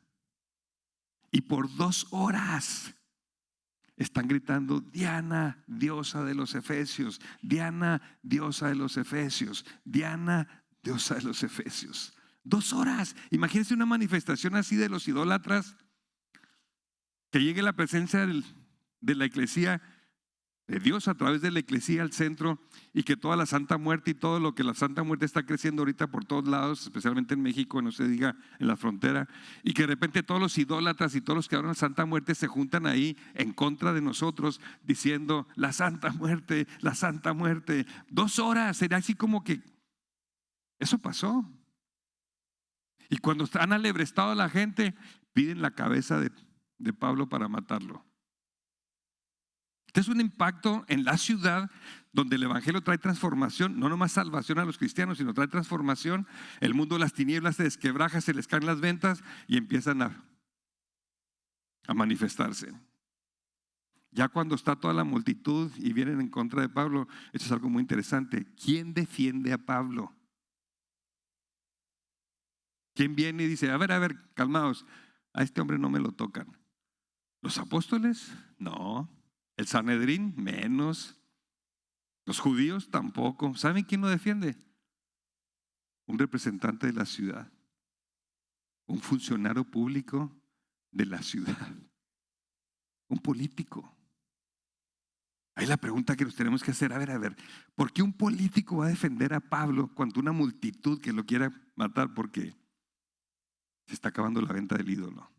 Y por 2 horas están gritando: Diana, diosa de los Efesios, Diana, diosa de los Efesios, Diana, diosa de los Efesios. 2 horas. Imagínense una manifestación así de los idólatras, que llegue la presencia de la iglesia, de Dios a través de la iglesia al centro, y que toda la Santa Muerte y todo lo que la Santa Muerte está creciendo ahorita por todos lados, especialmente en México, no se diga en la frontera, y que de repente todos los idólatras y todos los que hablan de Santa Muerte se juntan ahí en contra de nosotros diciendo: la Santa Muerte, la Santa Muerte. 2 horas, sería así como que eso pasó. Y cuando han alebrestado a la gente, piden la cabeza de Pablo para matarlo. Este es un impacto en la ciudad donde el evangelio trae transformación, no nomás salvación a los cristianos, sino trae transformación. El mundo de las tinieblas se desquebraja, se les caen las ventas y empiezan a manifestarse. Ya cuando está toda la multitud y vienen en contra de Pablo, esto es algo muy interesante. ¿Quién defiende a Pablo? ¿Quién viene y dice: a ver, calmaos, a este hombre no me lo tocan? ¿Los apóstoles? No. ¿El Sanedrín? Menos. ¿Los judíos? Tampoco. ¿Saben quién lo defiende? Un representante de la ciudad, un funcionario público de la ciudad, un político. Ahí la pregunta que nos tenemos que hacer: a ver, ¿por qué un político va a defender a Pablo cuando una multitud que lo quiera matar? Porque se está acabando la venta del ídolo.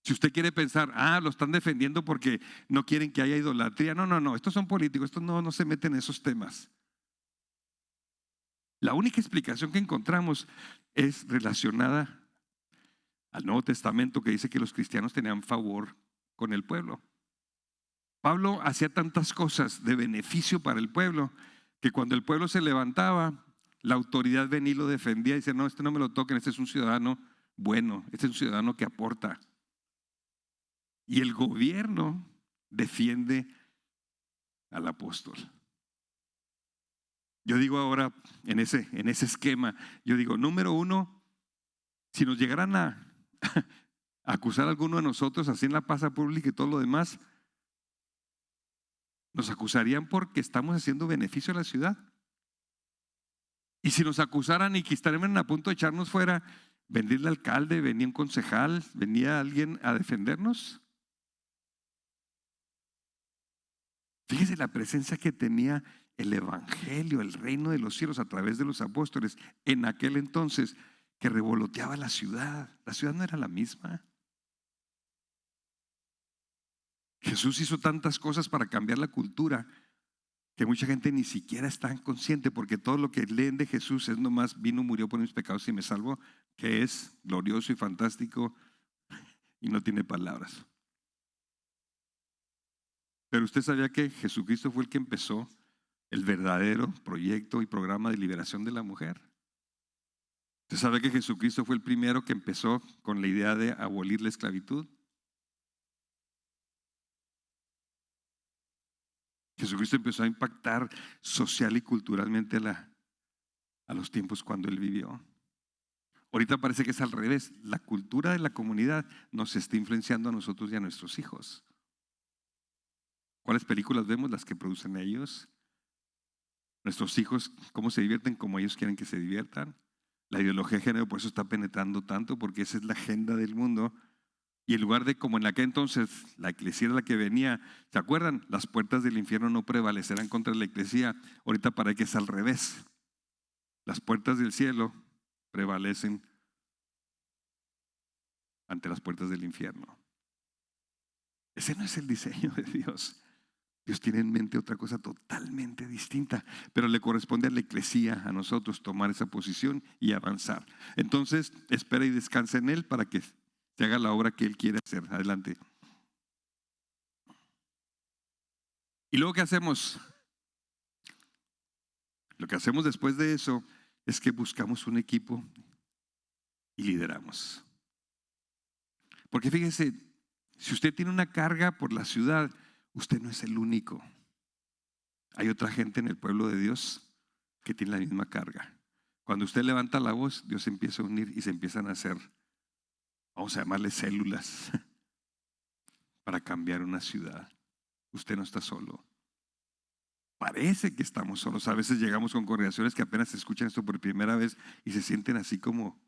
Si usted quiere pensar: lo están defendiendo porque no quieren que haya idolatría. No, estos son políticos, estos no se meten en esos temas. La única explicación que encontramos es relacionada al Nuevo Testamento, que dice que los cristianos tenían favor con el pueblo. Pablo hacía tantas cosas de beneficio para el pueblo que cuando el pueblo se levantaba, la autoridad venía y lo defendía y dice: no, este no me lo toquen, este es un ciudadano bueno, este es un ciudadano que aporta. Y el gobierno defiende al apóstol. Yo digo ahora, en ese esquema, yo digo: número uno, si nos llegaran a acusar a alguno de nosotros así en la plaza pública y todo lo demás, nos acusarían porque estamos haciendo beneficio a la ciudad. Y si nos acusaran y que estarían a punto de echarnos fuera, ¿vendría el alcalde, venía un concejal, venía alguien a defendernos? Fíjese la presencia que tenía el evangelio, el reino de los cielos a través de los apóstoles en aquel entonces, que revoloteaba la ciudad. La ciudad no era la misma. Jesús hizo tantas cosas para cambiar la cultura que mucha gente ni siquiera está consciente, porque todo lo que leen de Jesús es nomás: vino, murió por mis pecados y me salvó, que es glorioso y fantástico y no tiene palabras. Pero usted sabía que Jesucristo fue el que empezó el verdadero proyecto y programa de liberación de la mujer. Usted sabe que Jesucristo fue el primero que empezó con la idea de abolir la esclavitud. Jesucristo empezó a impactar social y culturalmente a los tiempos cuando Él vivió. Ahorita parece que es al revés. La cultura de la comunidad nos está influenciando a nosotros y a nuestros hijos. ¿Cuáles películas vemos? Las que producen ellos. Nuestros hijos, cómo se divierten, como ellos quieren que se diviertan. La ideología de género por eso está penetrando tanto, porque esa es la agenda del mundo. Y en lugar de, como en aquel entonces, la iglesia era la que venía, ¿se acuerdan? Las puertas del infierno no prevalecerán contra la iglesia. Ahorita parece que es al revés. Las puertas del cielo prevalecen ante las puertas del infierno. Ese no es el diseño de Dios. Dios tiene en mente otra cosa totalmente distinta, pero le corresponde a la iglesia, a nosotros, tomar esa posición y avanzar. Entonces, espera y descansa en Él para que se haga la obra que Él quiere hacer. Adelante. ¿Y luego qué hacemos? Lo que hacemos después de eso es que buscamos un equipo y lideramos. Porque fíjese, si usted tiene una carga por la ciudad, usted no es el único. Hay otra gente en el pueblo de Dios que tiene la misma carga. Cuando usted levanta la voz, Dios se empieza a unir y se empiezan a hacer, vamos a llamarle células, para cambiar una ciudad. Usted no está solo. Parece que estamos solos. A veces llegamos con congregaciones que apenas escuchan esto por primera vez y se sienten así como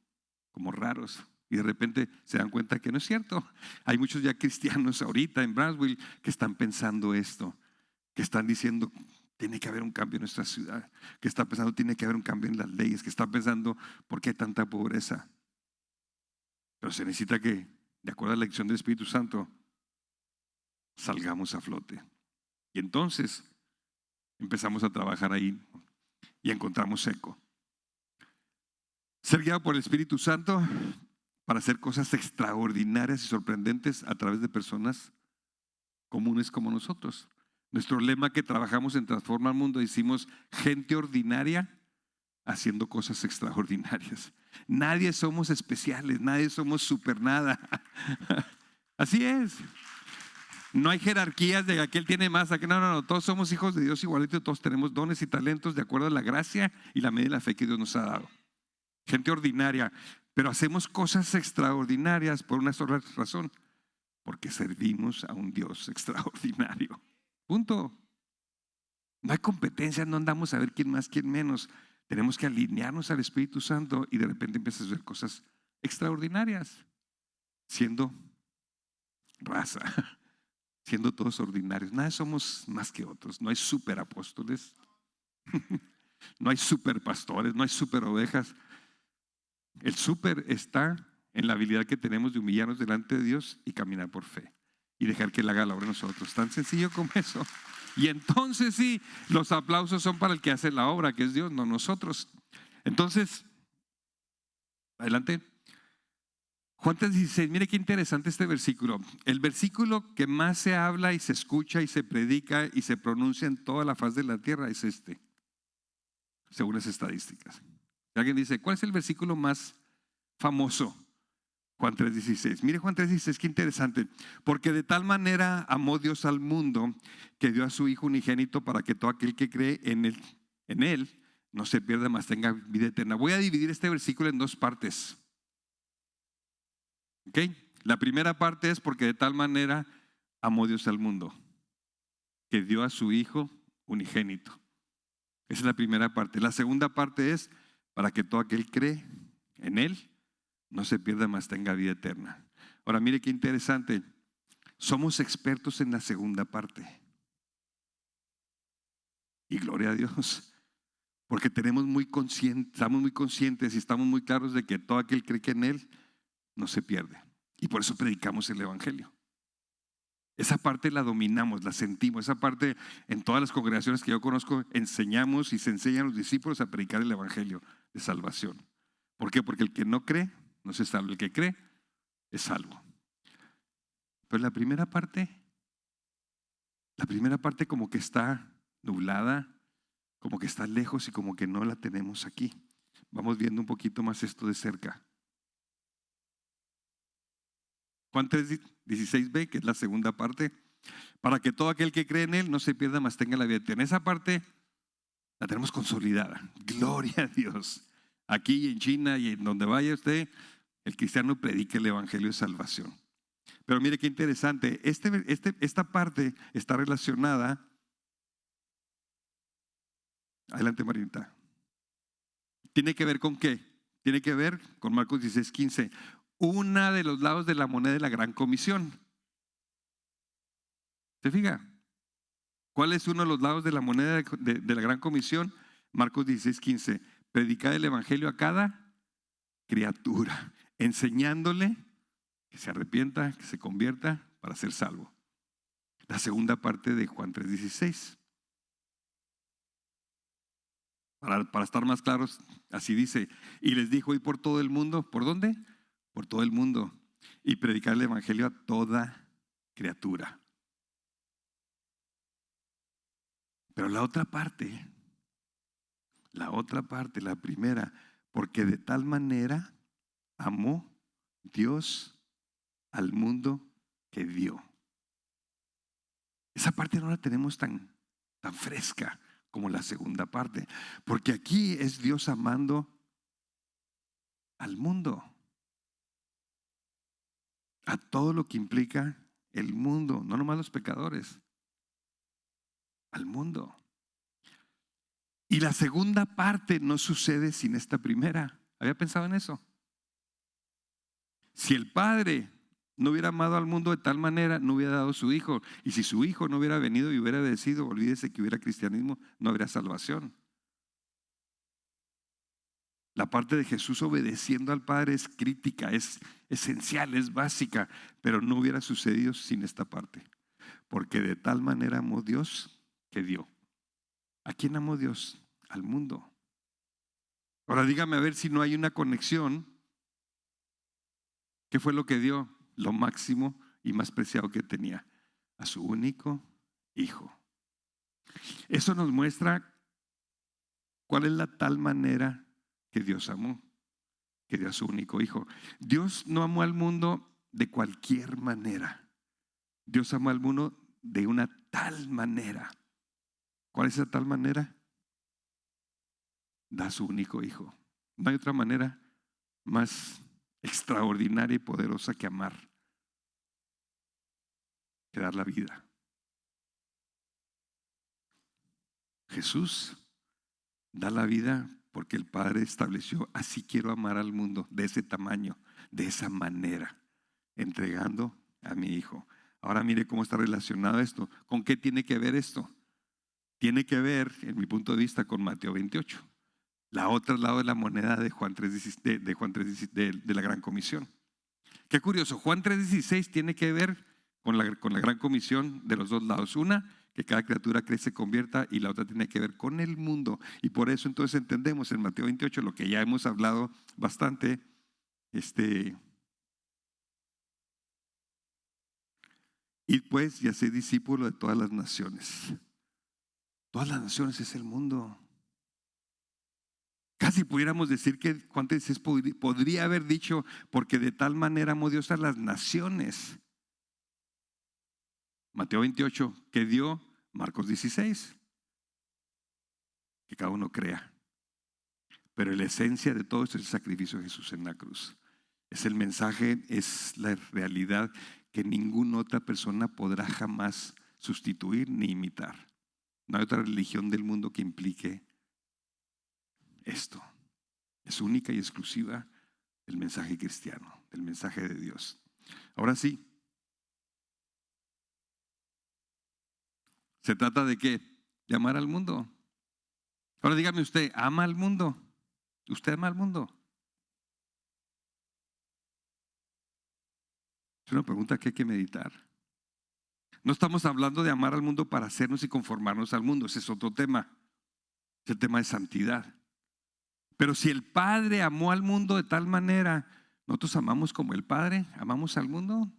raros. Y de repente se dan cuenta que no es cierto. Hay muchos ya cristianos ahorita en Brownsville que están pensando esto, que están diciendo, tiene que haber un cambio en nuestra ciudad, que está pensando, tiene que haber un cambio en las leyes, que está pensando, ¿por qué hay tanta pobreza? Pero se necesita que, de acuerdo a la lección del Espíritu Santo, salgamos a flote. Y entonces empezamos a trabajar ahí y encontramos eco. Ser guiado por el Espíritu Santo para hacer cosas extraordinarias y sorprendentes a través de personas comunes como nosotros. Nuestro lema que trabajamos en Transforma el Mundo, decimos gente ordinaria haciendo cosas extraordinarias. Nadie somos especiales, nadie somos super nada. Así es. No hay jerarquías de aquel tiene más, aquel no, todos somos hijos de Dios igualitos, todos tenemos dones y talentos de acuerdo a la gracia y la medida de la fe que Dios nos ha dado. Gente ordinaria, pero hacemos cosas extraordinarias por una sola razón, porque servimos a un Dios extraordinario. Punto. No hay competencia, no andamos a ver quién más, quién menos. Tenemos que alinearnos al Espíritu Santo y de repente empiezas a hacer cosas extraordinarias, siendo raza, siendo todos ordinarios. Nadie somos más que otros. No hay super apóstoles, no hay super pastores, no hay super ovejas. El súper está en la habilidad que tenemos de humillarnos delante de Dios y caminar por fe y dejar que Él haga la obra en nosotros. Tan sencillo como eso. Y entonces sí, los aplausos son para el que hace la obra, que es Dios, no nosotros. Entonces, adelante. Juan 3:16, mire qué interesante este versículo. El versículo que más se habla y se escucha y se predica y se pronuncia en toda la faz de la tierra es este, según las estadísticas. Alguien dice, ¿cuál es el versículo más famoso? Juan 3:16. Mire Juan 3:16, qué interesante. Porque de tal manera amó Dios al mundo que dio a su Hijo unigénito para que todo aquel que cree en él no se pierda, mas tenga vida eterna. Voy a dividir este versículo en dos partes. ¿Ok? La primera parte es porque de tal manera amó Dios al mundo que dio a su Hijo unigénito. Esa es la primera parte. La segunda parte es para que todo aquel cree en Él no se pierda, mas tenga vida eterna. Ahora mire qué interesante. Somos expertos en la segunda parte. Y gloria a Dios. Porque estamos muy conscientes y estamos muy claros de que todo aquel que cree en Él no se pierde. Y por eso predicamos el Evangelio. Esa parte la dominamos, la sentimos. Esa parte en todas las congregaciones que yo conozco enseñamos y se enseñan a los discípulos a predicar el Evangelio de salvación. ¿Por qué? Porque el que no cree no se salva, el que cree es salvo. Pero la primera parte como que está nublada, como que está lejos y como que no la tenemos aquí. Vamos viendo un poquito más esto de cerca. Juan 3:16b, que es la segunda parte, para que todo aquel que cree en Él no se pierda, mas tenga la vida eterna. Esa parte la tenemos consolidada. Gloria a Dios. Aquí y en China y en donde vaya usted, el cristiano predica el Evangelio de salvación. Pero mire qué interesante, esta parte está relacionada. Adelante, Marinita. ¿Tiene que ver con qué? Tiene que ver con Marcos 16:15. Una de los lados de la moneda de la gran comisión. ¿Se fija? ¿Cuál es uno de los lados de la moneda de la gran comisión? Marcos 16:15. Predicar el Evangelio a cada criatura, enseñándole que se arrepienta, que se convierta para ser salvo. La segunda parte de Juan 3:16. Para estar más claros, así dice, y les dijo, ir por todo el mundo. ¿Por dónde? Por todo el mundo, y predicar el Evangelio a toda criatura. Pero la otra parte, la primera, porque de tal manera amó Dios al mundo que dio. Esa parte no la tenemos tan fresca como la segunda parte, porque aquí es Dios amando al mundo, a todo lo que implica el mundo, no nomás los pecadores, al mundo. Y la segunda parte no sucede sin esta primera. ¿Había pensado en eso? Si el Padre no hubiera amado al mundo de tal manera, no hubiera dado su Hijo. Y si su Hijo no hubiera venido y hubiera decidido, olvídese que hubiera cristianismo, no habría salvación. La parte de Jesús obedeciendo al Padre es crítica, es esencial, es básica, pero no hubiera sucedido sin esta parte. Porque de tal manera amó Dios que dio. ¿A quién amó Dios? Al mundo. Ahora dígame a ver si no hay una conexión. ¿Qué fue lo que dio? Lo máximo y más preciado que tenía, a su único Hijo. Eso nos muestra cuál es la tal manera que Dios amó, que dio a su único Hijo. Dios no amó al mundo de cualquier manera. Dios amó al mundo de una tal manera. ¿Cuál es esa tal manera? Da a su único Hijo. No hay otra manera más extraordinaria y poderosa que amar, que dar la vida. Jesús da la vida porque el Padre estableció: así quiero amar al mundo, de ese tamaño, de esa manera, entregando a mi Hijo. Ahora mire cómo está relacionado esto. ¿Con qué tiene que ver esto? Tiene que ver, en mi punto de vista, con Mateo 28. La otra lado de la moneda de Juan 3:16, de Juan 3:16, de la Gran Comisión. Qué curioso, Juan 3:16 tiene que ver con la Gran Comisión de los dos lados. Una, que cada criatura crece, se convierta, y la otra tiene que ver con el mundo. Y por eso entonces entendemos en Mateo 28 lo que ya hemos hablado bastante. Y pues, y haced discípulo de todas las naciones. Todas las naciones es el mundo. Casi pudiéramos decir que Juan 3:16 podría haber dicho: porque de tal manera amó Dios a las naciones. Mateo 28, que dio Marcos 16, que cada uno crea. Pero la esencia de todo esto es el sacrificio de Jesús en la cruz. Es el mensaje, es la realidad que ninguna otra persona podrá jamás sustituir ni imitar. No hay otra religión del mundo que implique esto. Es única y exclusiva del mensaje cristiano, del mensaje de Dios. Ahora sí, ¿se trata de qué? De amar al mundo. Ahora dígame usted, ¿ama al mundo? ¿Usted ama al mundo? Es una pregunta que hay que meditar. No estamos hablando de amar al mundo para hacernos y conformarnos al mundo. Ese es otro tema. Es el tema de santidad. Pero si el Padre amó al mundo de tal manera, ¿nosotros amamos como el Padre? ¿Amamos al mundo?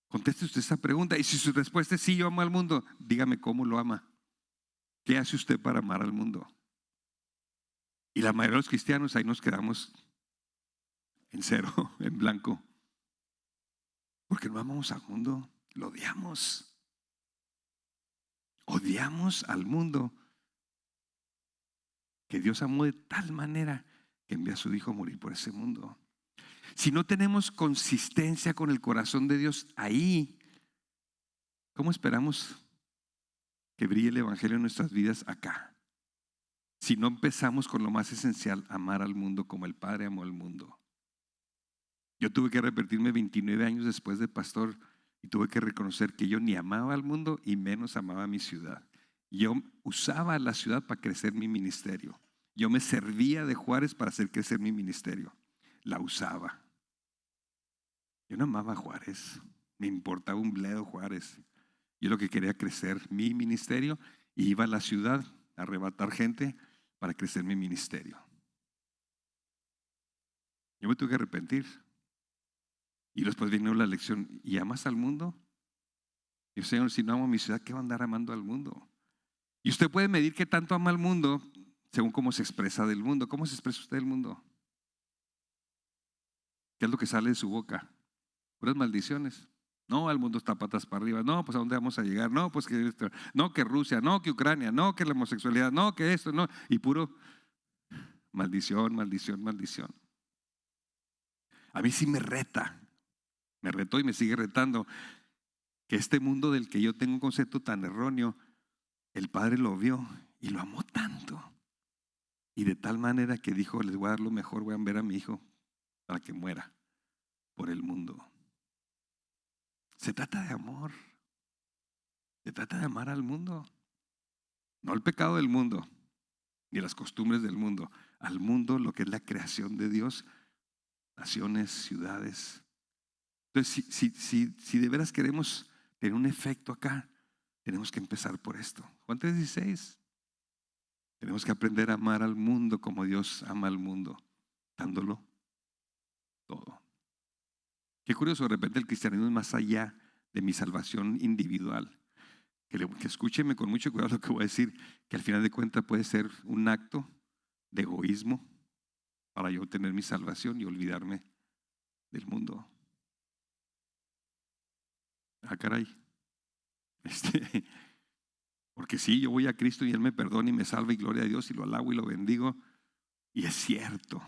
Conteste usted esa pregunta. Y si su respuesta es sí, yo amo al mundo, dígame cómo lo ama. ¿Qué hace usted para amar al mundo? Y la mayoría de los cristianos ahí nos quedamos en cero, en blanco. Porque no amamos al mundo, lo odiamos. Odiamos al mundo que Dios amó de tal manera que envió a su Hijo a morir por ese mundo. Si no tenemos consistencia con el corazón de Dios ahí, ¿cómo esperamos que brille el Evangelio en nuestras vidas acá? Si no empezamos con lo más esencial, amar al mundo como el Padre amó al mundo. Yo tuve que repetirme 29 años después de pastor y tuve que reconocer que yo ni amaba al mundo y menos amaba a mi ciudad. Yo usaba la ciudad para crecer mi ministerio. Yo me servía de Juárez para hacer crecer mi ministerio. La usaba. Yo no amaba a Juárez. Me importaba un bledo Juárez. Yo lo que quería crecer mi ministerio y iba a la ciudad a arrebatar gente para crecer mi ministerio. Yo me tuve que arrepentir. Y después vino la lección: ¿y amas al mundo? Y yo, Señor, si no amo mi ciudad, ¿qué va a andar amando al mundo? Y usted puede medir qué tanto ama al mundo según cómo se expresa del mundo. ¿Cómo se expresa usted del mundo? ¿Qué es lo que sale de su boca? Puras maldiciones. No, al mundo está patas para arriba. No, pues ¿a dónde vamos a llegar? No, pues que esto, no, que Rusia, no, que Ucrania, no, que la homosexualidad, no, que esto, no. Y puro maldición, maldición, maldición. A mí sí me retó y me sigue retando, que este mundo del que yo tengo un concepto tan erróneo, el Padre lo vio y lo amó tanto. Y de tal manera que dijo, les voy a dar lo mejor, voy a ver a mi hijo para que muera por el mundo. Se trata de amor. Se trata de amar al mundo. No el pecado del mundo, ni las costumbres del mundo. Al mundo, lo que es la creación de Dios, naciones, ciudades. Entonces, si de veras queremos tener un efecto acá, tenemos que empezar por esto. Juan 3:16. Tenemos que aprender a amar al mundo como Dios ama al mundo, dándolo todo. Qué curioso, de repente el cristianismo es más allá de mi salvación individual. Que escúcheme con mucho cuidado lo que voy a decir, que al final de cuentas puede ser un acto de egoísmo para yo tener mi salvación y olvidarme del mundo. Ah, caray. Porque sí, yo voy a Cristo y Él me perdona y me salva y gloria a Dios y lo alabo y lo bendigo. Y es cierto.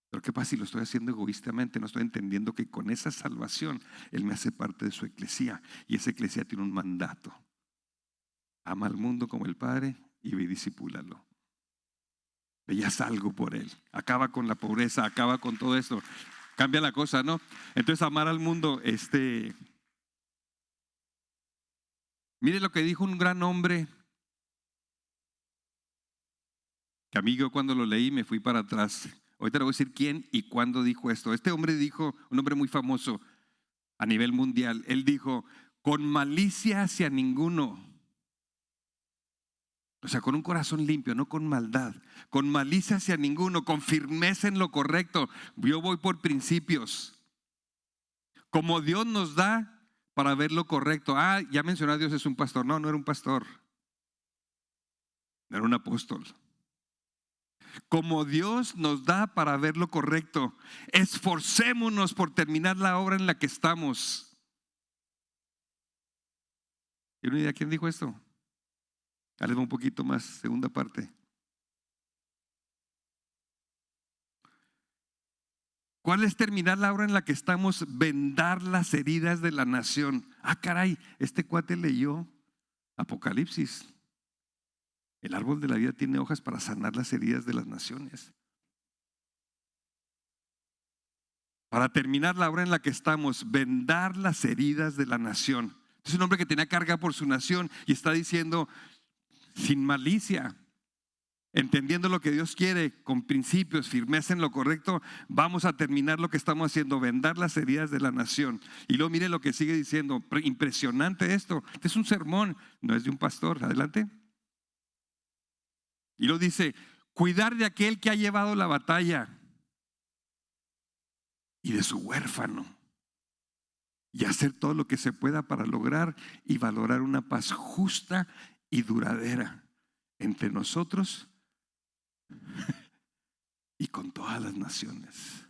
Pero ¿qué pasa si lo estoy haciendo egoístamente? No estoy entendiendo que con esa salvación Él me hace parte de su eclesía. Y esa eclesía tiene un mandato. Ama al mundo como el Padre y ve y discípulalo. Ve y haz algo por Él. Acaba con la pobreza, acaba con todo esto. Cambia la cosa, ¿no? Entonces amar al mundo, mire lo que dijo un gran hombre, que a mí yo cuando lo leí me fui para atrás. Ahorita le voy a decir quién y cuándo dijo esto. Este hombre dijo, un hombre muy famoso a nivel mundial, él dijo, con malicia hacia ninguno. O sea, con un corazón limpio, no con maldad. Con malicia hacia ninguno, con firmeza en lo correcto. Yo voy por principios. Como Dios nos da para ver lo correcto. Ah, ya mencioné a Dios es un pastor. No, no era un pastor. Era un apóstol. Como Dios nos da para ver lo correcto, esforcémonos por terminar la obra en la que estamos. ¿Tiene una idea quién dijo esto? Dale un poquito más, segunda parte. ¿Cuál es terminar la obra en la que estamos? Vendar las heridas de la nación. Ah, caray, este cuate leyó Apocalipsis. El árbol de la vida tiene hojas para sanar las heridas de las naciones. Para terminar la obra en la que estamos, vendar las heridas de la nación. Es un hombre que tenía carga por su nación y está diciendo, sin malicia, entendiendo lo que Dios quiere, con principios, firmeza en lo correcto, vamos a terminar lo que estamos haciendo, vendar las heridas de la nación. Y luego mire lo que sigue diciendo, impresionante esto. Este es un sermón, no es de un pastor. Adelante. Y lo dice, cuidar de aquel que ha llevado la batalla y de su huérfano. Y hacer todo lo que se pueda para lograr y valorar una paz justa y duradera entre nosotros y con todas las naciones.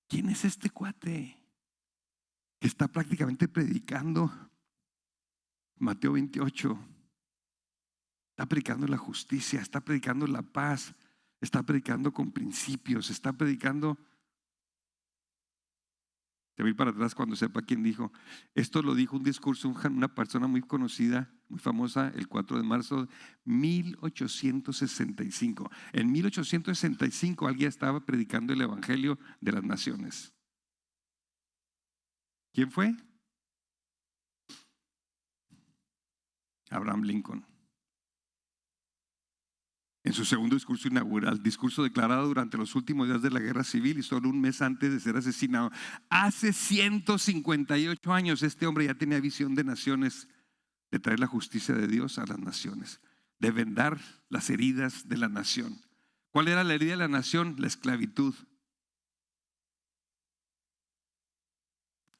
¿Quién es este cuate que está prácticamente predicando Mateo 28? Está predicando la justicia, está predicando la paz, está predicando con principios, está predicando. Te voy para atrás cuando sepa quién dijo. Esto lo dijo un discurso, una persona muy conocida, muy famosa, el 4 de marzo de 1865. En 1865 alguien estaba predicando el evangelio de las naciones. ¿Quién fue? Abraham Lincoln. En su segundo discurso inaugural, discurso declarado durante los últimos días de la guerra civil y solo un mes antes de ser asesinado. Hace 158 años este hombre ya tenía visión de naciones, de traer la justicia de Dios a las naciones, de vendar las heridas de la nación. ¿Cuál era la herida de la nación? La esclavitud.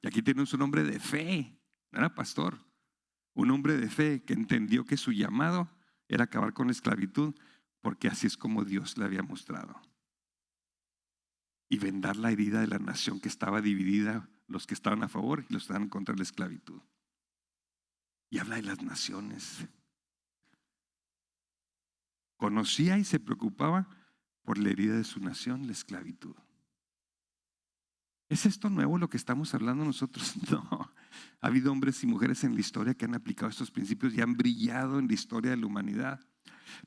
Y aquí tenemos un hombre de fe, no era pastor, un hombre de fe que entendió que su llamado era acabar con la esclavitud, porque así es como Dios le había mostrado. Y vendar la herida de la nación que estaba dividida, los que estaban a favor y los que estaban contra la esclavitud. Y habla de las naciones. Conocía y se preocupaba por la herida de su nación, la esclavitud. ¿Es esto nuevo lo que estamos hablando nosotros? No. Ha habido hombres y mujeres en la historia que han aplicado estos principios y han brillado en la historia de la humanidad.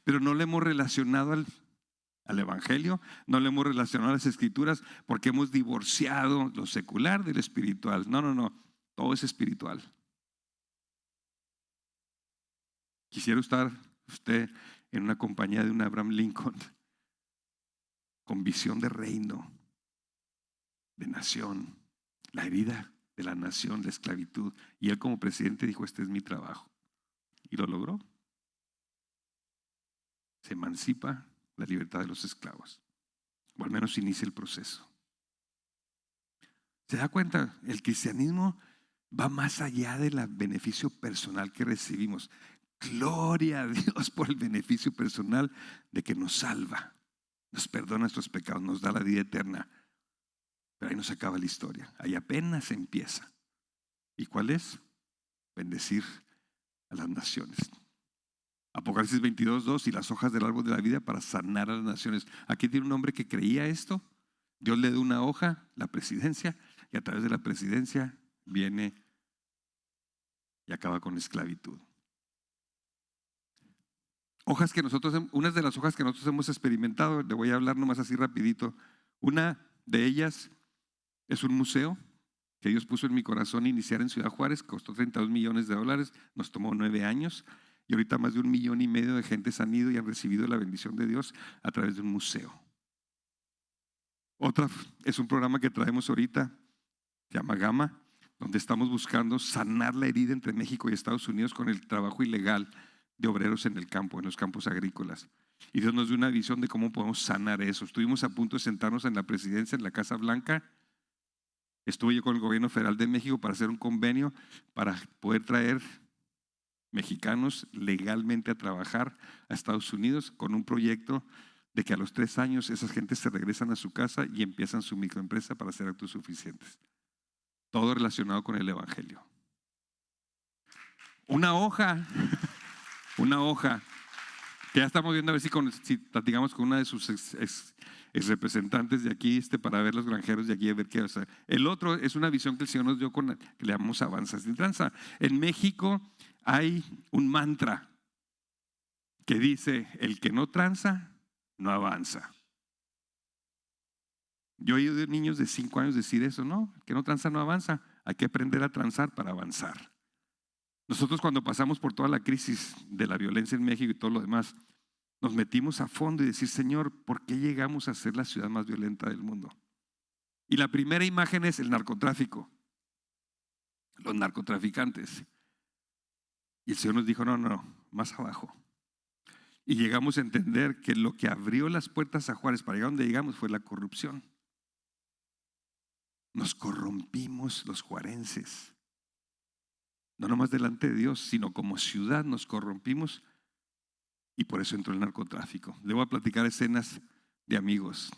Pero no le hemos relacionado al Evangelio, no le hemos relacionado a las Escrituras porque hemos divorciado lo secular del espiritual. No, no, no. Todo es espiritual. Quisiera estar usted en una compañía de un Abraham Lincoln con visión de reino, de nación, la herida de la nación, la esclavitud. Y él como presidente dijo, este es mi trabajo. Y lo logró. Se emancipa la libertad de los esclavos. O al menos inicia el proceso. ¿Se da cuenta? El cristianismo va más allá del beneficio personal que recibimos. Gloria a Dios por el beneficio personal de que nos salva, nos perdona nuestros pecados, nos da la vida eterna. Pero ahí no se acaba la historia, ahí apenas empieza. ¿Y cuál es? Bendecir a las naciones. Apocalipsis 22:2, y las hojas del árbol de la vida para sanar a las naciones. Aquí tiene un hombre que creía esto. Dios le da una hoja, la presidencia, y a través de la presidencia viene y acaba con la esclavitud. Hojas que nosotros, unas de las hojas que nosotros hemos experimentado, le voy a hablar nomás así rapidito. Una de ellas es un museo que Dios puso en mi corazón iniciar en Ciudad Juárez, costó $32 millones, nos tomó 9 años y ahorita más de 1,5 millones de gentes han ido y han recibido la bendición de Dios a través de un museo. Otra es un programa que traemos ahorita, se llama Gama, donde estamos buscando sanar la herida entre México y Estados Unidos con el trabajo ilegal de obreros en el campo, en los campos agrícolas. Y Dios nos dio una visión de cómo podemos sanar eso. Estuvimos a punto de sentarnos en la presidencia, en la Casa Blanca. Estuve yo con el gobierno federal de México para hacer un convenio para poder traer mexicanos legalmente a trabajar a Estados Unidos con un proyecto de que a los 3 años esas gentes se regresan a su casa y empiezan su microempresa para ser autosuficientes. Todo relacionado con el Evangelio. Una hoja que ya estamos viendo a ver si platicamos con una de sus ex representantes de aquí para ver los granjeros de aquí, a ver qué. O sea, el otro es una visión que el Señor nos dio que le llamamos Avanza sin tranza. En México hay un mantra que dice: el que no tranza, no avanza. Yo he oído de niños de 5 años decir eso, ¿no? El que no tranza, no avanza. Hay que aprender a transar para avanzar. Nosotros cuando pasamos por toda la crisis de la violencia en México y todo lo demás, nos metimos a fondo y decir: Señor, ¿por qué llegamos a ser la ciudad más violenta del mundo? Y la primera imagen es el narcotráfico, los narcotraficantes. Y el Señor nos dijo: no, más abajo. Y llegamos a entender que lo que abrió las puertas a Juárez para llegar a donde llegamos fue la corrupción. Nos corrompimos los juarenses. No nomás delante de Dios, sino como ciudad nos corrompimos y por eso entró el narcotráfico. Le voy a platicar escenas de amigos.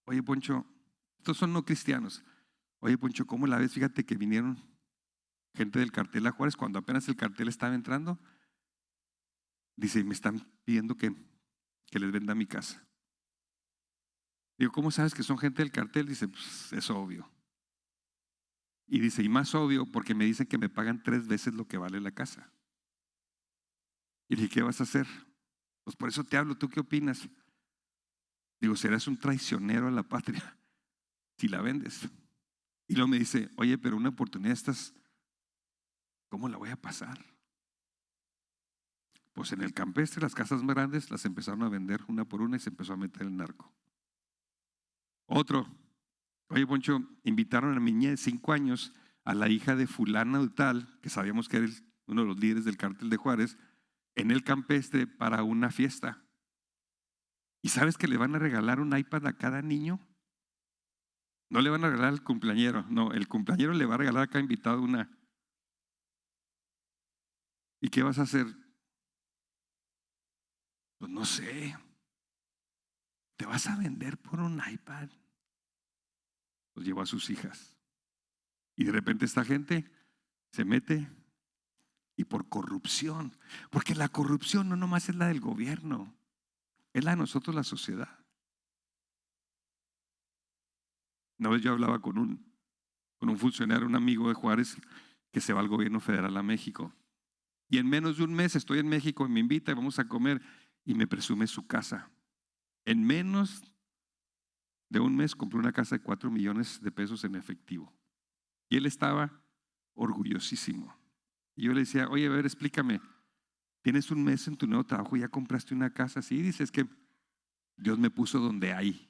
Oye, Poncho, estos son no cristianos. Oye, Poncho, ¿cómo la ves? Fíjate que vinieron gente del cartel a Juárez cuando apenas el cartel estaba entrando. Dice, me están pidiendo que les venda mi casa. Digo, ¿cómo sabes que son gente del cartel? Dice, pues es obvio. Y dice, y más obvio porque me dicen que me pagan 3 veces lo que vale la casa. Y dije, ¿qué vas a hacer? Pues por eso te hablo, ¿tú qué opinas? Digo, serás un traicionero a la patria si la vendes. Y luego me dice, oye, pero una oportunidad estas, ¿cómo la voy a pasar? Pues en el campestre las casas más grandes las empezaron a vender una por una y se empezó a meter el narco. Otro, oye, Poncho, invitaron a mi niña de 5 años a la hija de fulana de tal, que sabíamos que era uno de los líderes del cártel de Juárez, en el campestre para una fiesta. ¿Y sabes que le van a regalar un iPad a cada niño? No le van a regalar al cumpleañero, no, el cumpleañero le va a regalar a cada invitado una. ¿Y qué vas a hacer? Pues no sé. ¿Te vas a vender por un iPad? Los llevó a sus hijas. Y de repente esta gente se mete y por corrupción, porque la corrupción no nomás es la del gobierno, es la de nosotros, la sociedad. Una vez yo hablaba con un funcionario, un amigo de Juárez, que se va al gobierno federal a México. Y en menos de un mes estoy en México y me invita y vamos a comer y me presume su casa. En menos de un mes compré una casa de 4 millones de pesos en efectivo. Y él estaba orgullosísimo. Y yo le decía, oye, a ver, explícame, ¿tienes un mes en tu nuevo trabajo y ya compraste una casa? Sí, dices que Dios me puso donde hay.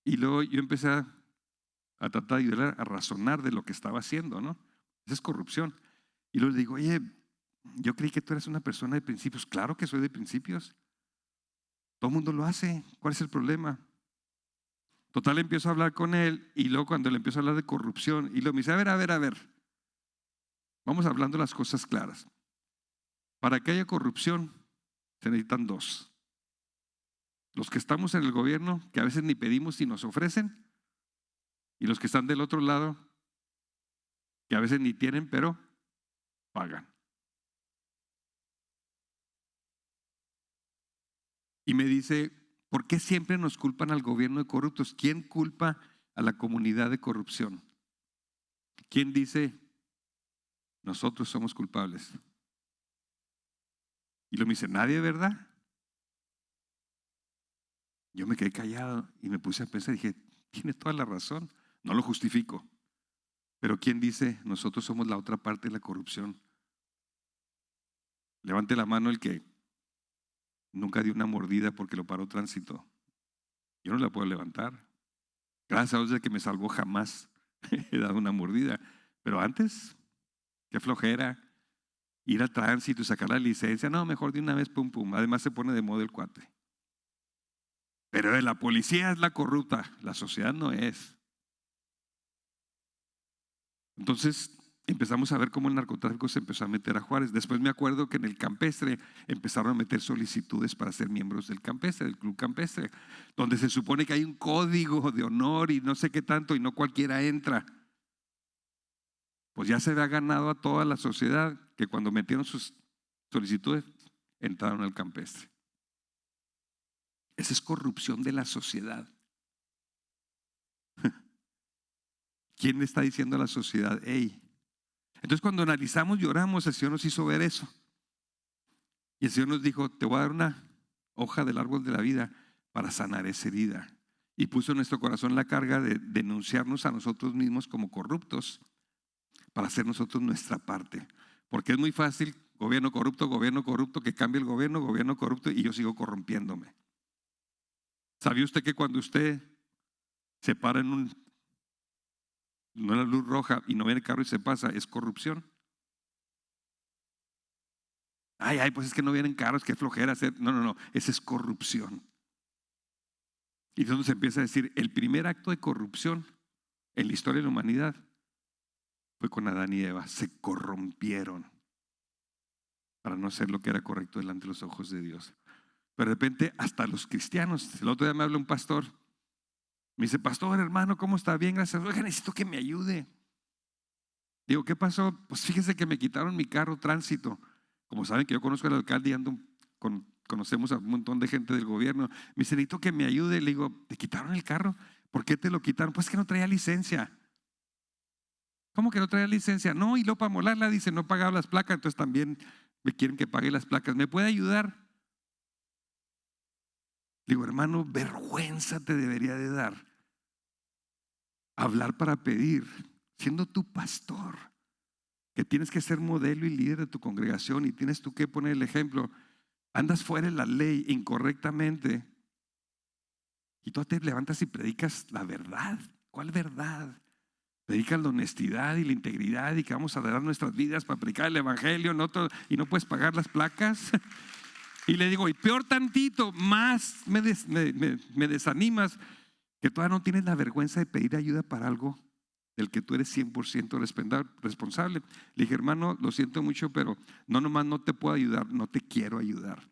Y luego yo empecé a tratar de ayudar a razonar de lo que estaba haciendo, ¿no? Esa es corrupción. Y luego le digo, oye, yo creí que tú eras una persona de principios. Claro que soy de principios. Todo el mundo lo hace. ¿Cuál es el problema? Total, empiezo a hablar con él y luego cuando le empiezo a hablar de corrupción y luego me dice, a ver. Vamos hablando las cosas claras. Para que haya corrupción se necesitan dos. Los que estamos en el gobierno, que a veces ni pedimos y nos ofrecen, y los que están del otro lado, que a veces ni tienen, pero pagan. Y me dice, ¿por qué siempre nos culpan al gobierno de corruptos? ¿Quién culpa a la comunidad de corrupción? ¿Quién dice, nosotros somos culpables? Y lo me dice, nadie, ¿verdad? Yo me quedé callado y me puse a pensar y dije, tiene toda la razón. No lo justifico. Pero ¿quién dice, nosotros somos la otra parte de la corrupción? Levante la mano el que nunca dio una mordida porque lo paró tránsito. Yo no la puedo levantar. Gracias a Dios de que me salvó jamás he dado una mordida. Pero antes, qué flojera. Ir al tránsito y sacar la licencia. No, mejor de una vez, pum, pum. Además se pone de moda el cuate. Pero la policía es la corrupta. La sociedad no es. Entonces empezamos a ver cómo el narcotráfico se empezó a meter a Juárez. Después me acuerdo que en el campestre empezaron a meter solicitudes para ser miembros del campestre, del club campestre, donde se supone que hay un código de honor y no sé qué tanto y no cualquiera entra. Pues ya se había ganado a toda la sociedad que cuando metieron sus solicitudes entraron al campestre. Esa es corrupción de la sociedad. ¿Quién le está diciendo a la sociedad, hey? Entonces cuando analizamos y oramos, el Señor nos hizo ver eso. Y el Señor nos dijo, te voy a dar una hoja del árbol de la vida para sanar esa herida. Y puso en nuestro corazón la carga de denunciarnos a nosotros mismos como corruptos para hacer nosotros nuestra parte. Porque es muy fácil, gobierno corrupto, que cambie el gobierno corrupto y yo sigo corrompiéndome. ¿Sabía usted que cuando usted se para en la luz roja y no viene el carro y se pasa, es corrupción? Ay, pues es que no vienen carros, qué flojera hacer. No, esa es corrupción. Y entonces empieza a decir, el primer acto de corrupción en la historia de la humanidad fue con Adán y Eva. Se corrompieron para no hacer lo que era correcto delante de los ojos de Dios. Pero de repente hasta los cristianos, el otro día me habla un pastor, me dice, pastor, hermano, ¿cómo está? Bien, gracias. Oiga, necesito que me ayude. Digo, ¿qué pasó? Pues fíjese que me quitaron mi carro tránsito. Como saben que yo conozco al alcalde y conocemos a un montón de gente del gobierno. Me dice, necesito que me ayude. Le digo, ¿te quitaron el carro? ¿Por qué te lo quitaron? Pues que no traía licencia. ¿Cómo que no traía licencia? No, y luego para molarla, dice, no pagaba las placas, entonces también me quieren que pague las placas. ¿Me puede ayudar? Digo, hermano, vergüenza te debería de dar hablar para pedir, siendo tu pastor, que tienes que ser modelo y líder de tu congregación y tienes tú que poner el ejemplo. Andas fuera de la ley incorrectamente y tú te levantas y predicas la verdad. ¿Cuál verdad? Predicas la honestidad y la integridad y que vamos a dar nuestras vidas para predicar el evangelio, y no puedes pagar las placas. Y le digo, y peor tantito, más me desanimas, que todavía no tienes la vergüenza de pedir ayuda para algo del que tú eres 100% responsable. Le dije, hermano, lo siento mucho, pero no nomás no te puedo ayudar, no te quiero ayudar.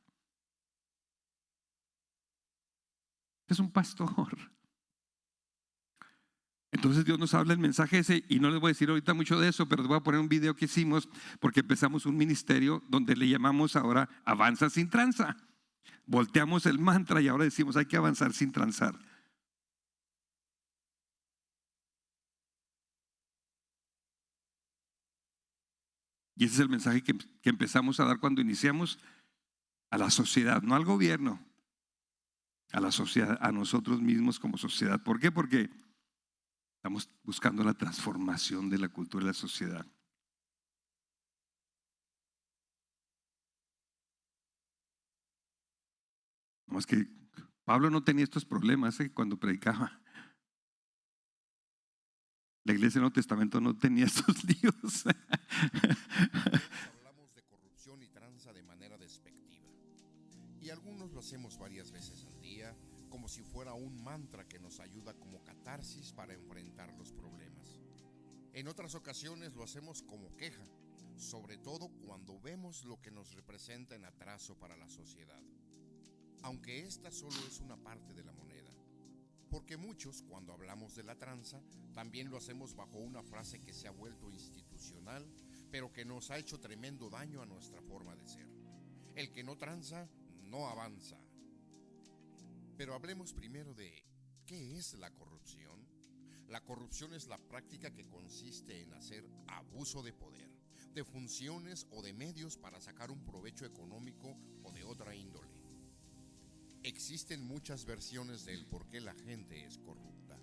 Es un pastor. Entonces Dios nos habla el mensaje ese y no les voy a decir ahorita mucho de eso, pero les voy a poner un video que hicimos porque empezamos un ministerio donde le llamamos ahora Avanza sin tranza. Volteamos el mantra y ahora decimos hay que avanzar sin transar. Y ese es el mensaje que empezamos a dar cuando iniciamos a la sociedad, no al gobierno, a la sociedad, a nosotros mismos como sociedad. ¿Por qué? Porque estamos buscando la transformación de la cultura de la sociedad. No es que Pablo no tenía estos problemas cuando predicaba. La iglesia del Nuevo Testamento no tenía estos líos. Hablamos de corrupción y tranza de manera despectiva. Y algunos lo hacemos varias veces al día, como si fuera un mantra que nos ayuda como catarsis para enfrentar los problemas. En otras ocasiones lo hacemos como queja, sobre todo cuando vemos lo que nos representa en atraso para la sociedad. Aunque esta solo es una parte de la moneda. Porque muchos, cuando hablamos de la tranza, también lo hacemos bajo una frase que se ha vuelto institucional, pero que nos ha hecho tremendo daño a nuestra forma de ser. El que no tranza, no avanza. Pero hablemos primero de ¿qué es la corrupción? La corrupción es la práctica que consiste en hacer abuso de poder, de funciones o de medios para sacar un provecho económico o de otra índole. Existen muchas versiones del por qué la gente es corrupta.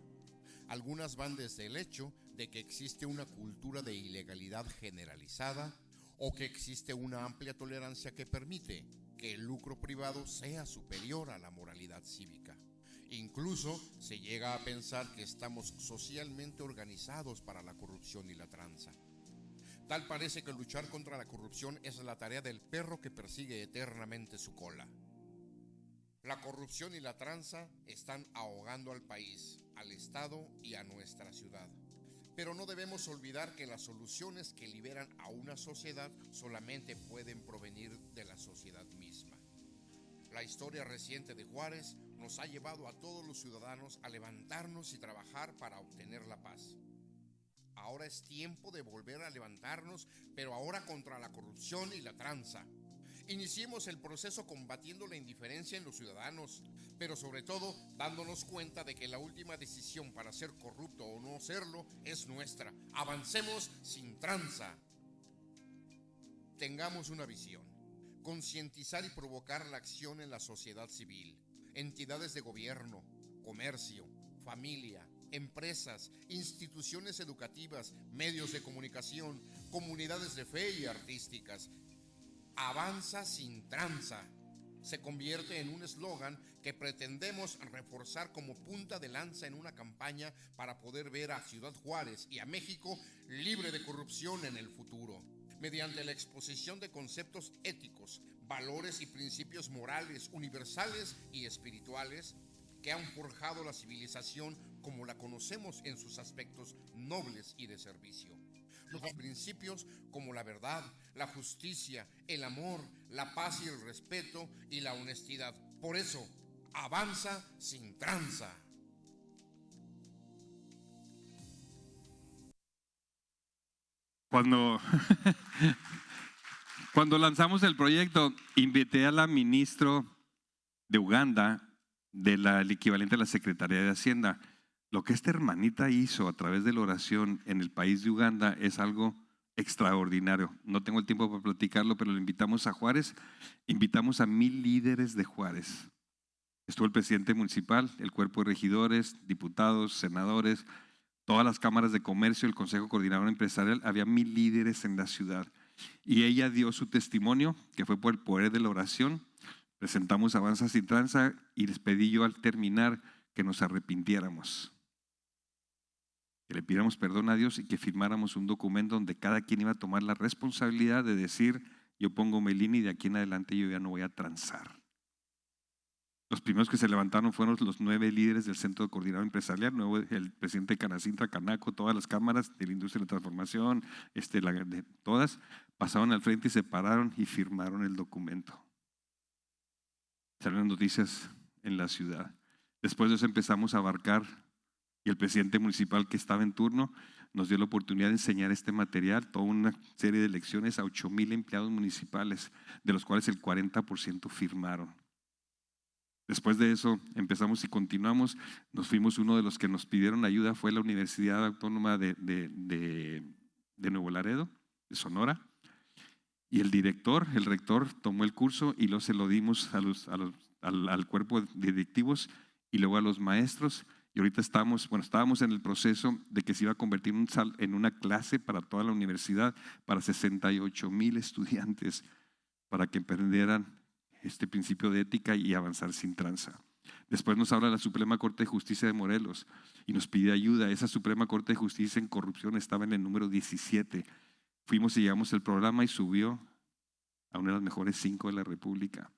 Algunas van desde el hecho de que existe una cultura de ilegalidad generalizada o que existe una amplia tolerancia que permite que el lucro privado sea superior a la moralidad cívica. Incluso se llega a pensar que estamos socialmente organizados para la corrupción y la tranza. Tal parece que luchar contra la corrupción es la tarea del perro que persigue eternamente su cola. La corrupción y la tranza están ahogando al país, al Estado y a nuestra ciudad. Pero no debemos olvidar que las soluciones que liberan a una sociedad solamente pueden provenir de la sociedad misma. La historia reciente de Juárez nos ha llevado a todos los ciudadanos a levantarnos y trabajar para obtener la paz. Ahora es tiempo de volver a levantarnos, pero ahora contra la corrupción y la tranza. Iniciemos el proceso combatiendo la indiferencia en los ciudadanos, pero sobre todo dándonos cuenta de que la última decisión para ser corrupto o no serlo es nuestra. Avancemos sin tranza. Tengamos una visión, concientizar y provocar la acción en la sociedad civil, entidades de gobierno, comercio, familia, empresas, instituciones educativas, medios de comunicación, comunidades de fe y artísticas. Avanza sin tranza. Se convierte en un eslogan que pretendemos reforzar como punta de lanza en una campaña para poder ver a Ciudad Juárez y a México libre de corrupción en el futuro, mediante la exposición de conceptos éticos, valores y principios morales universales y espirituales que han forjado la civilización como la conocemos en sus aspectos nobles y de servicio. Los principios como la verdad, la justicia, el amor, la paz y el respeto y la honestidad. Por eso, avanza sin tranza. Cuando lanzamos el proyecto, invité a la ministra de Uganda, del equivalente a la Secretaría de Hacienda. Lo que esta hermanita hizo a través de la oración en el país de Uganda es algo extraordinario. No tengo el tiempo para platicarlo, pero lo invitamos a Juárez. Invitamos a 1000 líderes de Juárez. Estuvo el presidente municipal, el cuerpo de regidores, diputados, senadores, todas las cámaras de comercio, el Consejo Coordinador Empresarial. Había 1000 líderes en la ciudad. Y ella dio su testimonio, que fue por el poder de la oración. Presentamos Avanza sin tranza y les pedí yo al terminar que nos arrepintiéramos, que le pidiéramos perdón a Dios y que firmáramos un documento donde cada quien iba a tomar la responsabilidad de decir: yo pongo mi línea y de aquí en adelante yo ya no voy a transar. Los primeros que se levantaron fueron los 9 líderes del Centro de Coordinador Empresarial, el presidente Canacintra, Canaco, todas las cámaras de la industria de la transformación, todas pasaron al frente y se pararon y firmaron el documento. Salieron noticias en la ciudad. Después de eso empezamos a abarcar y el presidente municipal que estaba en turno nos dio la oportunidad de enseñar este material, toda una serie de lecciones a 8,000 empleados municipales, de los cuales el 40% firmaron. Después de eso empezamos y continuamos. Nos fuimos, uno de los que nos pidieron ayuda fue la Universidad Autónoma de Nuevo Laredo, de Sonora. Y el rector tomó el curso y luego se lo dimos al cuerpo de directivos y luego a los maestros. Y ahorita estábamos en el proceso de que se iba a convertir en una clase para toda la universidad, para 68,000 estudiantes, para que aprendieran este principio de ética y avanzar sin tranza. Después nos habla la Suprema Corte de Justicia de Morelos y nos pide ayuda. Esa Suprema Corte de Justicia en corrupción estaba en el número 17. Fuimos y llevamos el programa y subió a una de las mejores 5 de la República.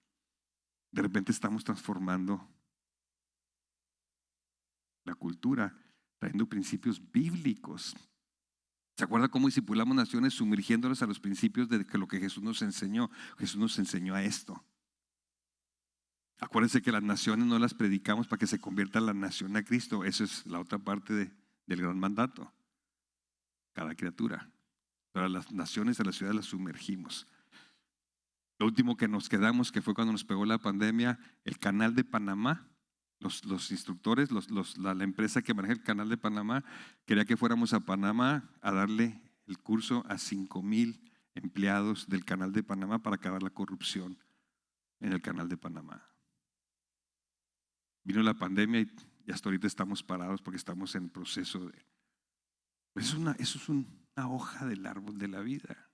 De repente estamos transformando la cultura, trayendo principios bíblicos. ¿Se acuerda cómo discipulamos naciones sumergiéndolas a los principios de lo que Jesús nos enseñó? Jesús nos enseñó a esto. Acuérdense que las naciones no las predicamos para que se convierta la nación a Cristo. Esa es la otra parte del gran mandato. Cada criatura. Pero a las naciones, a las ciudades las sumergimos. Lo último que nos quedamos, que fue cuando nos pegó la pandemia, el canal de Panamá. Los instructores, la empresa que maneja el canal de Panamá, quería que fuéramos a Panamá a darle el curso a 5,000 empleados del canal de Panamá para acabar la corrupción en el canal de Panamá. Vino la pandemia y hasta ahorita estamos parados porque estamos en proceso de... Eso es una hoja del árbol de la vida.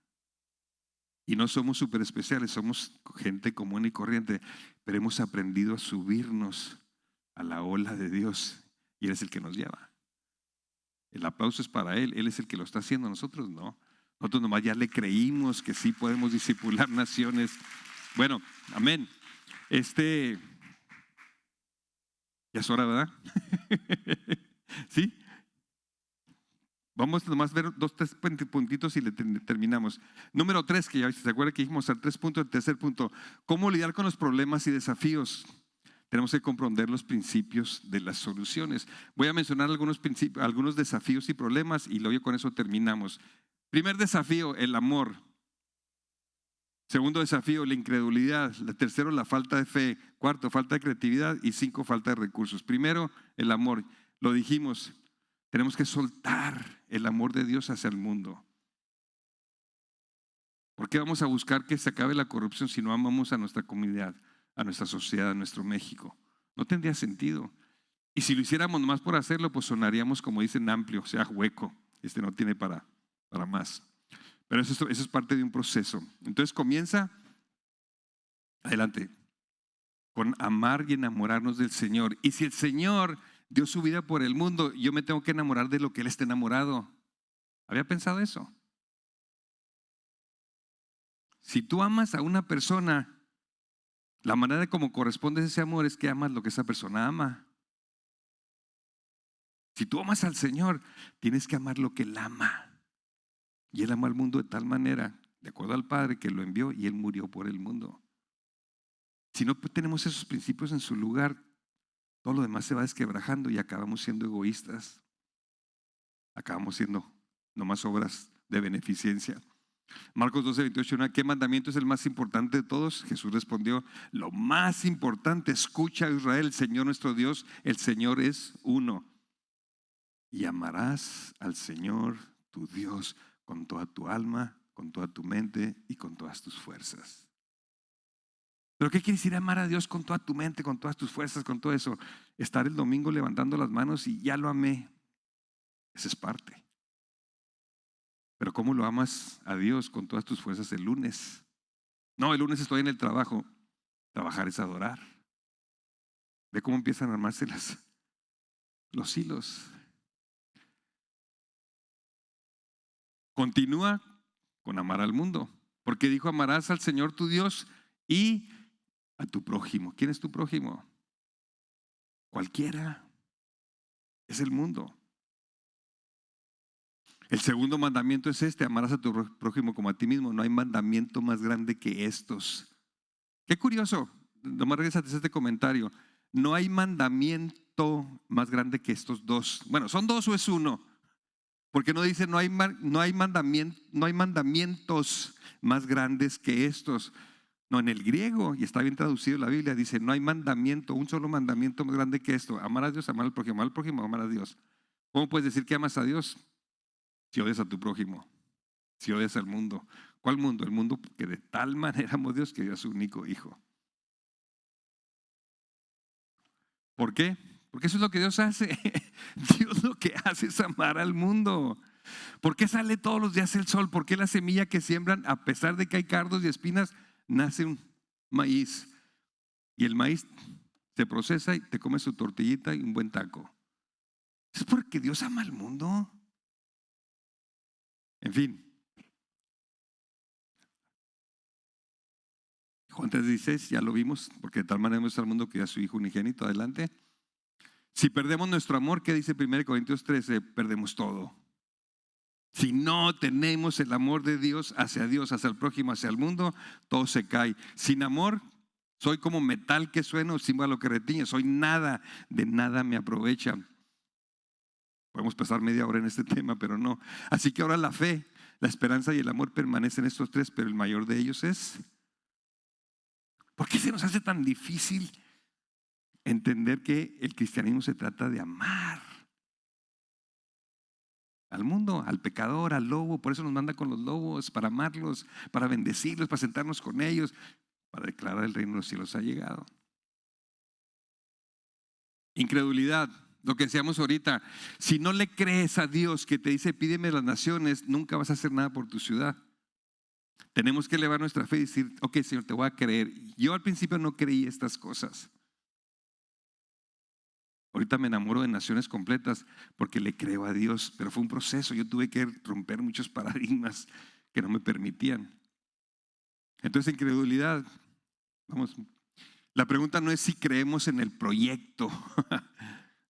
Y no somos súper especiales, somos gente común y corriente, pero hemos aprendido a subirnos a la ola de Dios y Él es el que nos lleva. El aplauso es para Él es el que lo está haciendo, nosotros no. Nosotros nomás ya le creímos que sí podemos discipular naciones. Bueno, amén. Ya es hora, ¿verdad? ¿Sí? Vamos nomás a ver 3 puntitos y le terminamos. Número 3, que ya se acuerda que dijimos al 3 puntos, el tercer punto. ¿Cómo lidiar con los problemas y desafíos? Tenemos que comprender los principios de las soluciones. Voy a mencionar algunos desafíos y problemas y luego con eso terminamos. Primer desafío, el amor. Segundo desafío, la incredulidad. Tercero, la falta de fe. Cuarto, falta de creatividad. Y 5, falta de recursos. Primero, el amor. Lo dijimos, tenemos que soltar el amor de Dios hacia el mundo. ¿Por qué vamos a buscar que se acabe la corrupción si no amamos a nuestra comunidad, a nuestra sociedad, a nuestro México? No tendría sentido. Y si lo hiciéramos nomás por hacerlo, pues sonaríamos, como dicen, amplio, o sea, hueco. No tiene para más. Pero eso es parte de un proceso. Entonces comienza, adelante, con amar y enamorarnos del Señor. Y si el Señor dio su vida por el mundo, yo me tengo que enamorar de lo que Él está enamorado. ¿Había pensado eso? Si tú amas a una persona, la manera como corresponde ese amor es que amas lo que esa persona ama. Si tú amas al Señor, tienes que amar lo que Él ama. Y Él amó al mundo de tal manera, de acuerdo al Padre, que lo envió y Él murió por el mundo. Si no tenemos esos principios en su lugar, todo lo demás se va desquebrajando y acabamos siendo egoístas. Acabamos siendo nomás obras de beneficencia. Marcos 12:28, ¿qué mandamiento es el más importante de todos? Jesús respondió, lo más importante, escucha Israel, el Señor nuestro Dios, el Señor es uno. Y amarás al Señor tu Dios con toda tu alma, con toda tu mente y con todas tus fuerzas. ¿Pero qué quiere decir amar a Dios con toda tu mente, con todas tus fuerzas, con todo eso? Estar el domingo levantando las manos y ya lo amé. Esa es parte. Pero ¿cómo lo amas a Dios con todas tus fuerzas el lunes? No, el lunes estoy en el trabajo. Trabajar es adorar. Ve cómo empiezan a armarse los hilos. Continúa con amar al mundo, porque dijo amarás al Señor tu Dios y a tu prójimo. ¿Quién es tu prójimo? Cualquiera. Es el mundo. El segundo mandamiento es amarás a tu prójimo como a ti mismo. No hay mandamiento más grande que estos. Qué curioso, nomás regresate a este comentario. No hay mandamiento más grande que estos dos. Bueno, ¿son dos o es uno? Porque no dice no hay mandamientos más grandes que estos. No, en el griego, y está bien traducido en la Biblia, dice no hay mandamiento, un solo mandamiento más grande que esto. Amar a Dios, amar al prójimo, amar a Dios. ¿Cómo puedes decir que amas a Dios si odias a tu prójimo? Si odias al mundo. ¿Cuál mundo? El mundo que de tal manera amó Dios que dio a su único hijo. ¿Por qué? Porque eso es lo que Dios hace. Dios lo que hace es amar al mundo. ¿Por qué sale todos los días el sol? ¿Por qué la semilla que siembran, a pesar de que hay cardos y espinas, nace un maíz? Y el maíz se procesa y te comes su tortillita y un buen taco. Es porque Dios ama al mundo. En fin. Juan 3:16, ya lo vimos, porque de tal manera amó al mundo que dio a su Hijo unigénito. Adelante. Si perdemos nuestro amor, ¿qué dice 1 Corintios 13? Perdemos todo. Si no tenemos el amor de Dios, hacia el prójimo, hacia el mundo, todo se cae. Sin amor, soy como metal que suena o címbalo que retiñe. Soy nada, de nada me aprovecha. Podemos pasar media hora en este tema, pero no. Así que ahora la fe, la esperanza y el amor permanecen estos tres, pero el mayor de ellos es... ¿Por qué se nos hace tan difícil entender que el cristianismo se trata de amar al mundo, al pecador, al lobo? Por eso nos manda con los lobos, para amarlos, para bendecirlos, para sentarnos con ellos, para declarar el reino de los cielos ha llegado. Incredulidad, lo que decíamos ahorita. Si no le crees a Dios que te dice pídeme las naciones, nunca vas a hacer nada por tu ciudad. Tenemos que elevar nuestra fe y decir, ok, Señor, te voy a creer. Yo al principio no creí estas cosas. Ahorita me enamoro de naciones completas porque le creo a Dios, pero fue un proceso. Yo tuve que romper muchos paradigmas que no me permitían. Entonces, incredulidad. Vamos, la pregunta no es si creemos en el proyecto.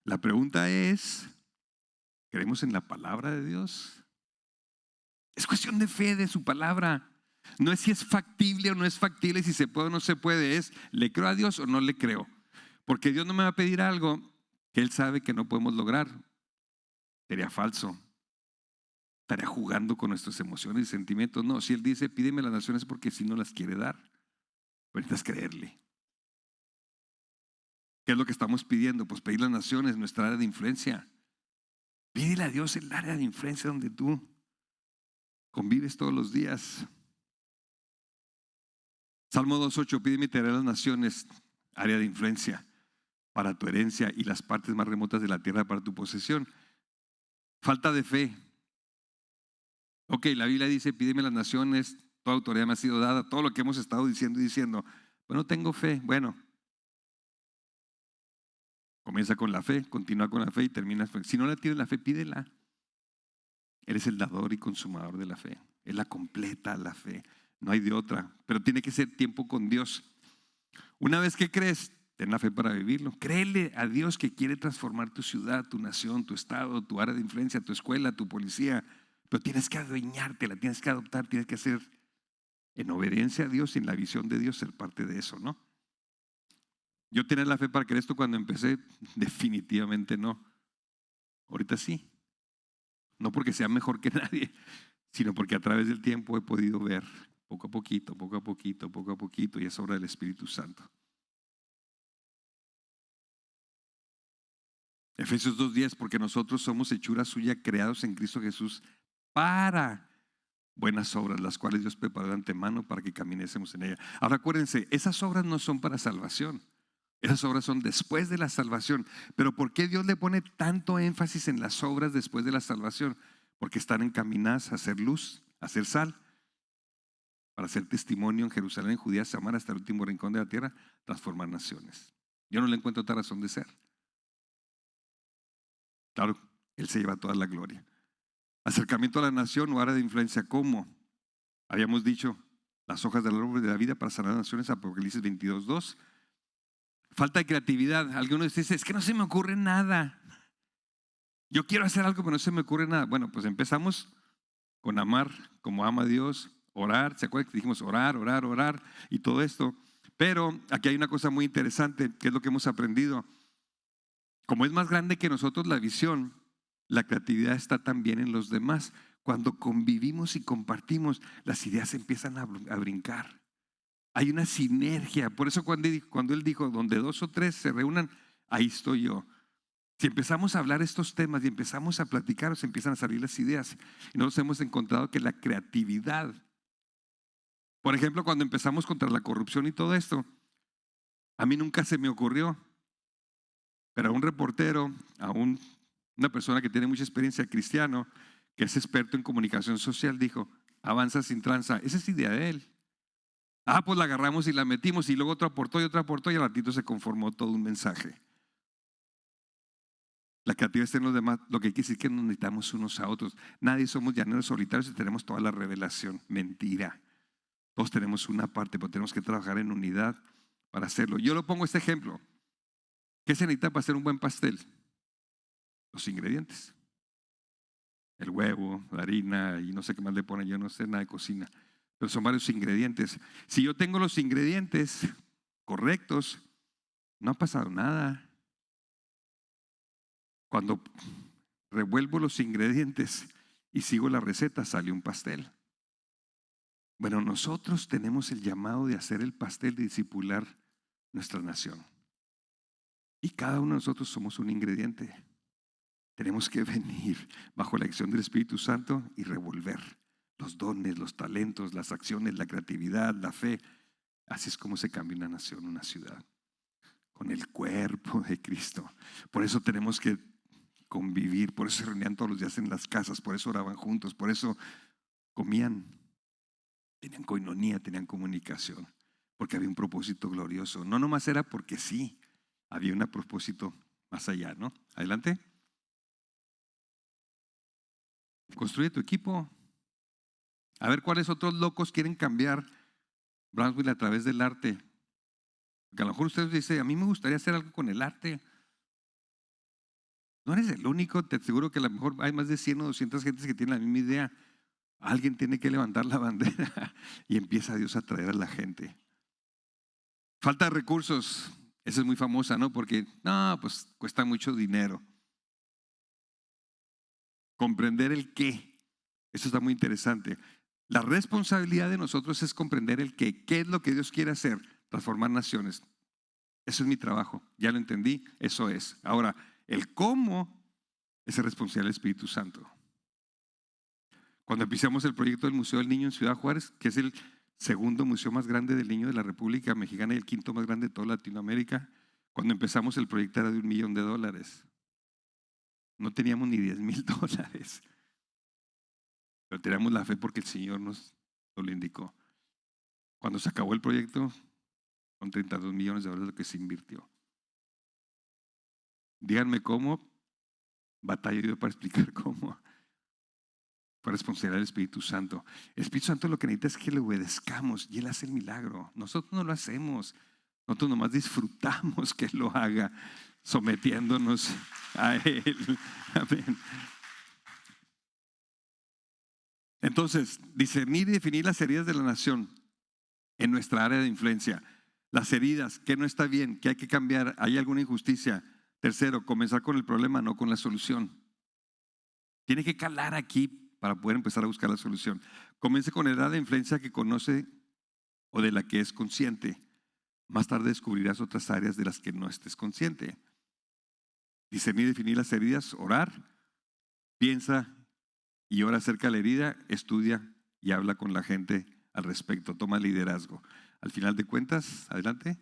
La pregunta es, ¿creemos en la palabra de Dios? Es cuestión de fe, de su palabra. No es si es factible o no es factible, si se puede o no se puede. Es, ¿le creo a Dios o no le creo? Porque Dios no me va a pedir algo que Él sabe que no podemos lograr. Sería falso. Estaría jugando con nuestras emociones y sentimientos. No, si Él dice, pídeme las naciones, porque si no las quiere dar. Pero necesitas creerle. ¿Qué es lo que estamos pidiendo? Pues pedir las naciones, nuestra área de influencia. Pídele a Dios el área de influencia donde tú convives todos los días. Salmo 2:8, pídeme y te daré las naciones, área de influencia, para tu herencia y las partes más remotas de la tierra para tu posesión. Falta de fe. Ok, la Biblia dice, pídeme las naciones, toda autoridad me ha sido dada, todo lo que hemos estado diciendo y diciendo. Bueno, tengo fe. Bueno, comienza con la fe, continúa con la fe y termina. Si no la tienes la fe, pídela. Eres el dador y consumador de la fe. Es la completa la fe. No hay de otra. Pero tiene que ser tiempo con Dios. Una vez que crees, ten la fe para vivirlo. Créele a Dios que quiere transformar tu ciudad, tu nación, tu estado, tu área de influencia, tu escuela, tu policía. Pero tienes que adueñártela, tienes que adoptar, tienes que hacer en obediencia a Dios y en la visión de Dios ser parte de eso, ¿no? Yo tenía la fe para creer esto cuando empecé, definitivamente no. Ahorita sí. No porque sea mejor que nadie, sino porque a través del tiempo he podido ver poco a poquito, poco a poquito, poco a poquito, y es obra del Espíritu Santo. Efesios 2:10, porque nosotros somos hechura suya, creados en Cristo Jesús para buenas obras, las cuales Dios preparó de antemano para que caminésemos en ella. Ahora acuérdense, esas obras no son para salvación. Esas obras son después de la salvación. Pero ¿por qué Dios le pone tanto énfasis en las obras después de la salvación? Porque están encaminadas a hacer luz, a hacer sal, para hacer testimonio en Jerusalén, en Judea, Samaria, hasta el último rincón de la tierra, transformar naciones. Yo no le encuentro otra razón de ser. Claro, Él se lleva toda la gloria. Acercamiento a la nación o área de influencia, ¿cómo? Habíamos dicho, las hojas del árbol de la vida para sanar naciones, Apocalipsis 22:2. Falta de creatividad. Algunos dicen, es que no se me ocurre nada. Yo quiero hacer algo, pero no se me ocurre nada. Bueno, pues empezamos con amar como ama Dios, orar. ¿Se acuerdan que dijimos orar, orar, orar y todo esto? Pero aquí hay una cosa muy interesante, que es lo que hemos aprendido. Como es más grande que nosotros la visión, la creatividad está también en los demás. Cuando convivimos y compartimos, las ideas empiezan a brincar. Hay una sinergia. Por eso cuando Él dijo, donde 2 o 3 se reúnan, ahí estoy yo. Si empezamos a hablar estos temas y empezamos a platicar, se empiezan a salir las ideas. Y nosotros hemos encontrado que la creatividad Por ejemplo, cuando empezamos contra la corrupción y todo esto, a mí nunca se me ocurrió, pero a un reportero, una persona que tiene mucha experiencia, cristiano, que es experto en comunicación social, dijo: avanza sin tranza. Esa es idea de él. Pues la agarramos y la metimos, y luego otro aportó y al ratito se conformó todo un mensaje. La creatividad está en los demás. Lo que quiere decir que nos necesitamos unos a otros. Nadie somos llaneros solitarios y tenemos toda la revelación. Mentira. Todos tenemos una parte, pero tenemos que trabajar en unidad para hacerlo. Yo lo pongo este ejemplo. ¿Qué se necesita para hacer un buen pastel? Los ingredientes. El huevo, la harina y no sé qué más le ponen. Yo no sé nada de cocina, pero son varios ingredientes. Si yo tengo los ingredientes correctos, no ha pasado nada. Cuando revuelvo los ingredientes y sigo la receta, sale un pastel. Bueno, nosotros tenemos el llamado de hacer el pastel, de discipular nuestra nación. Y cada uno de nosotros somos un ingrediente. Tenemos que venir bajo la acción del Espíritu Santo y revolver los dones, los talentos, las acciones, la creatividad, la fe. Así es como se cambia una nación, una ciudad, con el cuerpo de Cristo. Por eso tenemos que convivir, por eso se reunían todos los días en las casas, por eso oraban juntos, por eso comían, tenían coinonía, tenían comunicación, porque había un propósito glorioso. No nomás era porque sí, había un propósito más allá, ¿no? Adelante. Construye tu equipo. A ver cuáles otros locos quieren cambiar Brownsville a través del arte. Porque a lo mejor ustedes dicen: a mí me gustaría hacer algo con el arte. No eres el único, te aseguro que a lo mejor hay más de 100 o 200 gentes que tienen la misma idea. Alguien tiene que levantar la bandera y empieza Dios a atraer a la gente. Falta de recursos, esa es muy famosa, ¿no? Porque pues cuesta mucho dinero. Comprender el qué, eso está muy interesante. La responsabilidad de nosotros es comprender el qué es lo que Dios quiere hacer, transformar naciones. Eso es mi trabajo, ya lo entendí, eso es. Ahora, el cómo es responsabilidad del Espíritu Santo. Cuando empezamos el proyecto del Museo del Niño en Ciudad Juárez, que es el segundo museo más grande del niño de la República Mexicana y el quinto más grande de toda Latinoamérica, cuando empezamos el proyecto era de $1 millón. No teníamos ni $10,000, pero teníamos la fe porque el Señor nos lo indicó. Cuando se acabó el proyecto, con $32 millones lo que se invirtió. Díganme cómo, batalla yo para explicar cómo. Fue responsabilidad del Espíritu Santo. El Espíritu Santo lo que necesita es que le obedezcamos y Él hace el milagro. Nosotros no lo hacemos. Nosotros nomás disfrutamos que Él lo haga, sometiéndonos a Él. Amén. Entonces, discernir y definir las heridas de la nación en nuestra área de influencia. Las heridas, ¿qué no está bien? ¿Qué hay que cambiar? ¿Hay alguna injusticia? Tercero, comenzar con el problema, no con la solución. Tiene que calar aquí para poder empezar a buscar la solución. Comience con el área de influencia que conoce o de la que es consciente. Más tarde descubrirás otras áreas de las que no estés consciente. Discernir y definir las heridas, orar, piensa y ora acerca de la herida, estudia y habla con la gente al respecto, toma liderazgo. Al final de cuentas, adelante.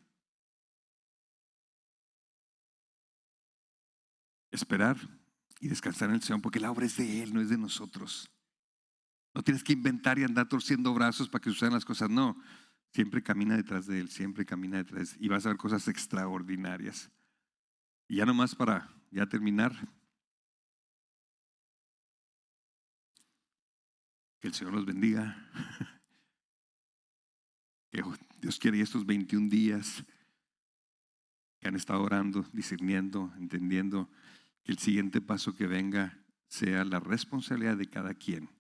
Esperar y descansar en el Señor, porque la obra es de Él, no es de nosotros. No tienes que inventar y andar torciendo brazos para que sucedan las cosas, no. Siempre camina detrás de Él, siempre camina detrás y vas a ver cosas extraordinarias. Y ya nomás para ya terminar, que el Señor los bendiga. Que Dios quiere estos 21 días que han estado orando, discerniendo, entendiendo, que el siguiente paso que venga sea la responsabilidad de cada quien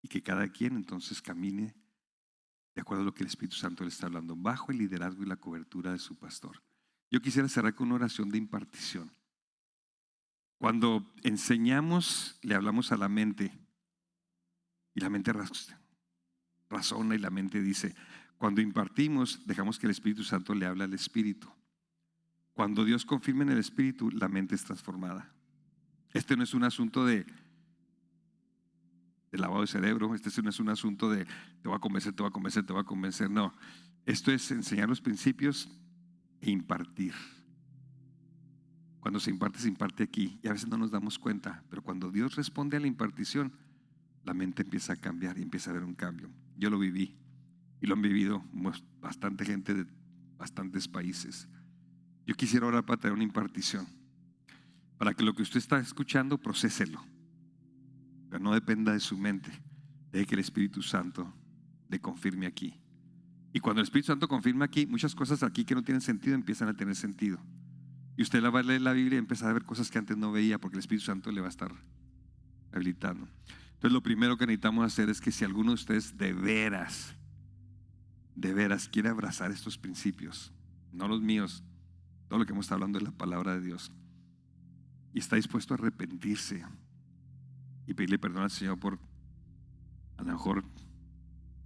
y que cada quien entonces camine de acuerdo a lo que el Espíritu Santo le está hablando, bajo el liderazgo y la cobertura de su pastor. Yo quisiera cerrar con una oración de impartición. Cuando enseñamos, le hablamos a la mente y la mente razona y la mente dice. Cuando impartimos, dejamos que el Espíritu Santo le hable al Espíritu. Cuando Dios confirma en el Espíritu, la mente es transformada. Este no es un asunto de lavado de cerebro. Este no es un asunto de te voy a convencer, te voy a convencer, te voy a convencer. No, esto es enseñar los principios e impartir. Cuando se imparte aquí, y a veces no nos damos cuenta, pero cuando Dios responde a la impartición, la mente empieza a cambiar y empieza a haber un cambio. Yo lo viví y lo han vivido bastante gente de bastantes países. Yo quisiera orar para traer una impartición, para que lo que usted está escuchando, procéselo, pero no dependa de su mente. Deje que el Espíritu Santo le confirme aquí. Y cuando el Espíritu Santo confirma aquí, muchas cosas aquí que no tienen sentido empiezan a tener sentido. Y usted va a leer la Biblia y empieza a ver cosas que antes no veía, porque el Espíritu Santo le va a estar habilitando. Entonces lo primero que necesitamos hacer es que si alguno de ustedes de veras quiere abrazar estos principios, no los míos, todo lo que hemos estado hablando es la palabra de Dios, y está dispuesto a arrepentirse y pedirle perdón al Señor por a lo mejor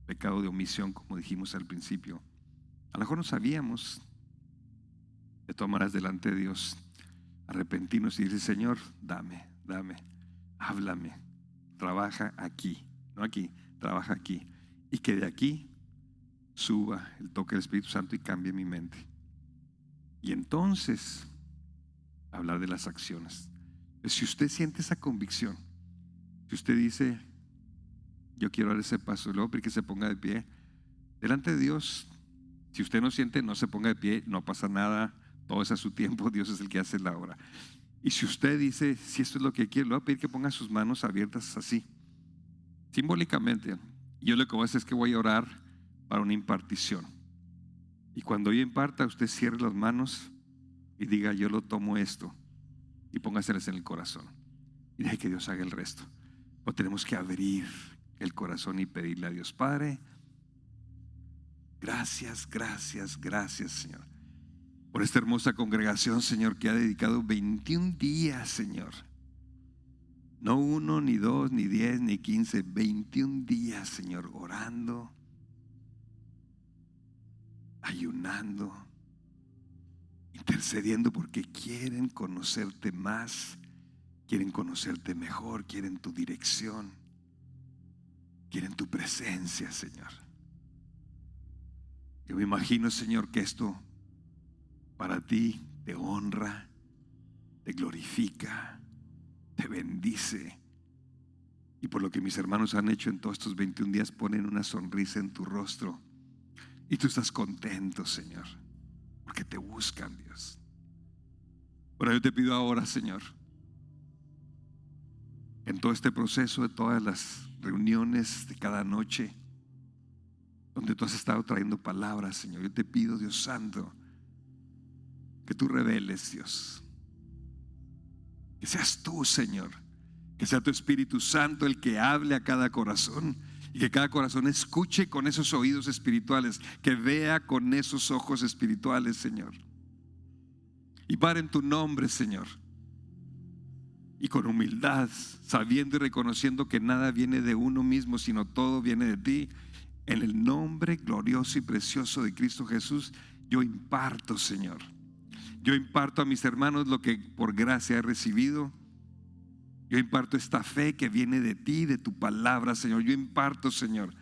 pecado de omisión, como dijimos al principio. A lo mejor no sabíamos. De todas maneras, delante de Dios, arrepentirnos y decir: Señor, dame, háblame, trabaja aquí, no aquí, trabaja aquí, y que de aquí suba el toque del Espíritu Santo y cambie mi mente. Y entonces hablar de las acciones. Si usted siente esa convicción, si usted dice: yo quiero dar ese paso, luego que se ponga de pie delante de Dios. Si usted no siente, no se ponga de pie, no pasa nada, todo es a su tiempo, Dios es el que hace la obra. Y si usted dice: si esto es lo que quiere, le voy a pedir que ponga sus manos abiertas así, simbólicamente. Yo lo que voy a hacer es que voy a orar para una impartición, y cuando yo imparta, usted cierre las manos y diga: yo lo tomo esto, y póngaselas en el corazón y deje que Dios haga el resto. O tenemos que abrir el corazón y pedirle a Dios: Padre, gracias, Señor, por esta hermosa congregación, Señor, que ha dedicado 21 días, Señor. No 1, ni 2, ni 10, ni 15, 21 días, Señor, orando, ayunando, intercediendo, porque quieren conocerte más, quieren conocerte mejor, quieren tu dirección, quieren tu presencia, Señor. Yo me imagino, Señor, que esto para ti te honra, te glorifica, te bendice. Y por lo que mis hermanos han hecho en todos estos 21 días, ponen una sonrisa en tu rostro. Y tú estás contento, Señor, porque te buscan, Dios. Pero yo te pido ahora, Señor, en todo este proceso de todas las reuniones de cada noche, donde tú has estado trayendo palabras, Señor, yo te pido, Dios Santo, que tú reveles, Dios, que seas tú, Señor, que sea tu Espíritu Santo el que hable a cada corazón, y que cada corazón escuche con esos oídos espirituales, que vea con esos ojos espirituales, Señor. Y Padre, en tu nombre, Señor, y con humildad, sabiendo y reconociendo que nada viene de uno mismo, sino todo viene de ti, en el nombre glorioso y precioso de Cristo Jesús, yo imparto, Señor. Yo imparto a mis hermanos lo que por gracia he recibido. Yo imparto esta fe que viene de ti, de tu palabra, Señor. Yo imparto, Señor,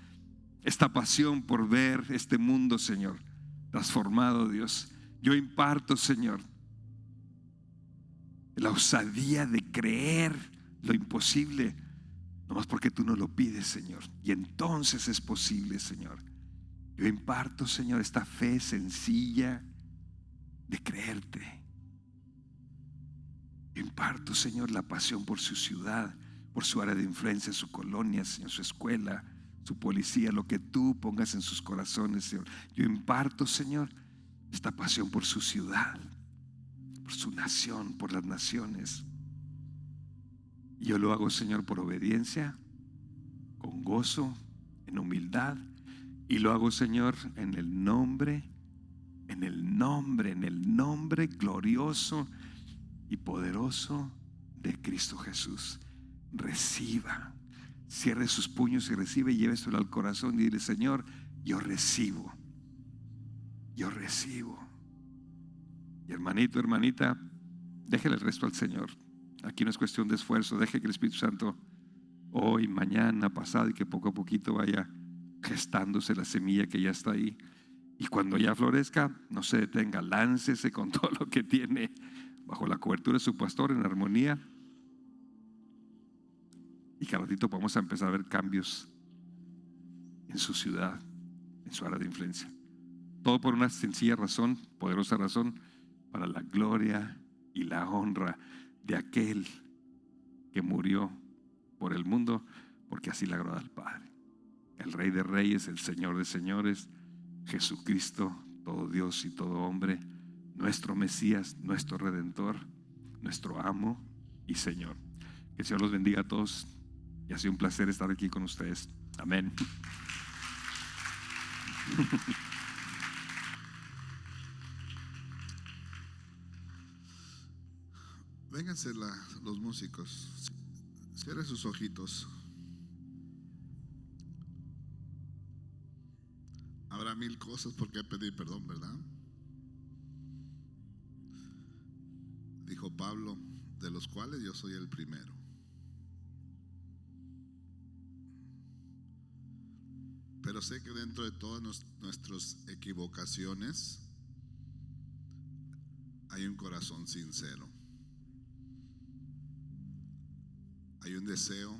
esta pasión por ver este mundo, Señor, transformado, Dios. Yo imparto, Señor, la osadía de creer lo imposible, nomás porque tú nos lo pides, Señor. Y entonces es posible, Señor. Yo imparto, Señor, esta fe sencilla de creerte. Yo imparto, Señor, la pasión por su ciudad, por su área de influencia, su colonia, Señor, su escuela, su policía, lo que tú pongas en sus corazones, Señor. Yo imparto, Señor, esta pasión por su ciudad, por su nación, por las naciones. Y yo lo hago, Señor, por obediencia, con gozo, en humildad. Y lo hago, Señor, en el nombre glorioso y poderoso de Cristo Jesús. Reciba, cierre sus puños y recibe, y lléveselo al corazón y dile: Señor, yo recibo. Y hermanito, hermanita, déjele el resto al Señor. Aquí no es cuestión de esfuerzo. Deje que el Espíritu Santo hoy, mañana, pasado, y que poco a poquito vaya gestándose la semilla que ya está ahí. Y cuando ya florezca, no se detenga, láncese con todo lo que tiene bajo la cobertura de su pastor en armonía. Y que al ratito vamos a empezar a ver cambios en su ciudad, en su área de influencia. Todo por una sencilla razón, poderosa razón, para la gloria y la honra de aquel que murió por el mundo, porque así le agrada al Padre. El Rey de Reyes, el Señor de Señores, Jesucristo, todo Dios y todo hombre, nuestro Mesías, nuestro Redentor, nuestro amo y Señor. Que el Señor los bendiga a todos y ha sido un placer estar aquí con ustedes. Amén. Vénganse los músicos. Cierren sus ojitos. Habrá 1000 cosas por qué pedir perdón, ¿verdad? Dijo Pablo, de los cuales yo soy el primero. Pero sé que dentro de todas nuestras equivocaciones hay un corazón sincero. Hay un deseo,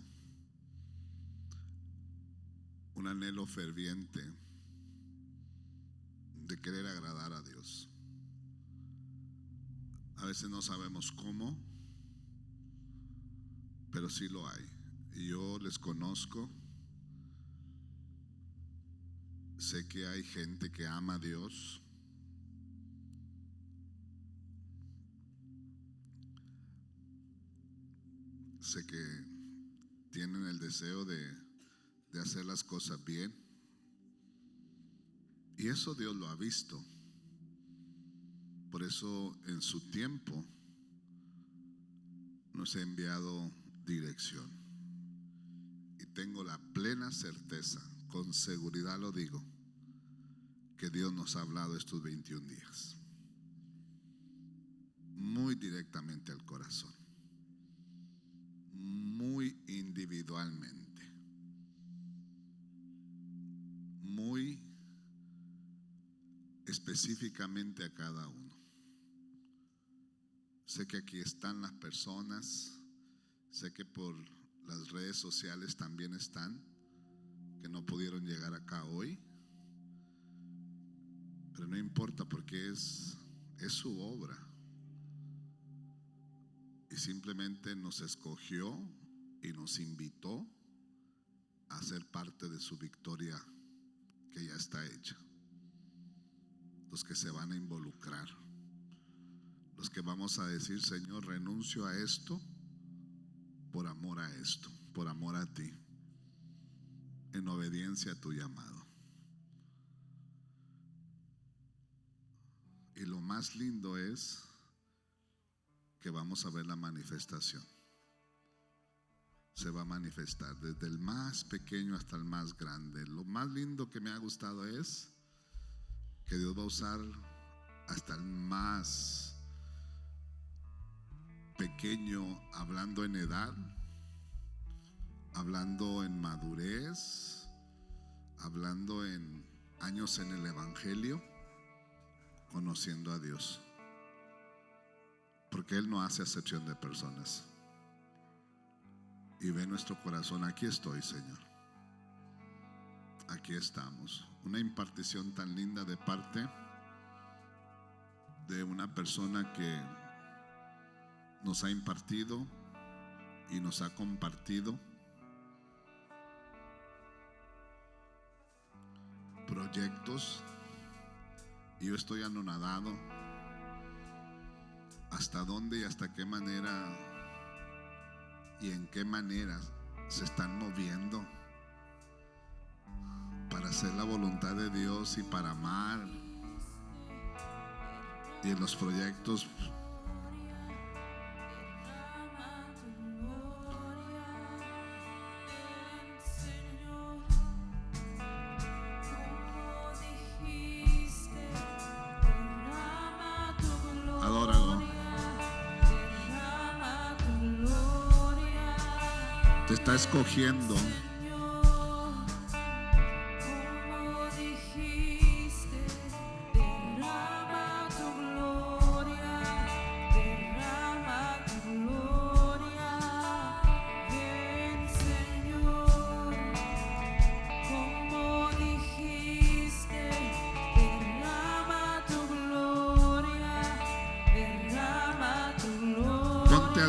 un anhelo ferviente de querer agradar a Dios. A veces no sabemos cómo, pero sí lo hay. Y yo les conozco. Sé que hay gente que ama a Dios. Sé que tienen el deseo de hacer las cosas bien. Y eso Dios lo ha visto. Por eso en su tiempo nos ha enviado dirección. Y tengo la plena certeza, con seguridad lo digo, que Dios nos ha hablado estos 21 días. Muy directamente al corazón. Muy individualmente. Muy específicamente a cada uno. Sé que aquí están las personas, sé que por las redes sociales también están, que no pudieron llegar acá hoy, pero no importa porque es su obra y simplemente nos escogió y nos invitó a ser parte de su victoria que ya está hecha. Los que se van a involucrar, los que vamos a decir, Señor, renuncio a esto por amor a esto, por amor a ti, en obediencia a tu llamado. Y lo más lindo es que vamos a ver la manifestación. Se va a manifestar desde el más pequeño hasta el más grande. Lo más lindo que me ha gustado es que Dios va a usar hasta el más pequeño, hablando en edad, hablando en madurez, hablando en años en el evangelio, conociendo a Dios, porque Él no hace acepción de personas y ve nuestro corazón. Aquí estoy, Señor, aquí estamos. Una impartición tan linda de parte de una persona que nos ha impartido y nos ha compartido proyectos, y yo estoy anonadado hasta dónde y hasta qué manera y en qué manera se están moviendo para hacer la voluntad de Dios y para amar. Y en los proyectos está escogiendo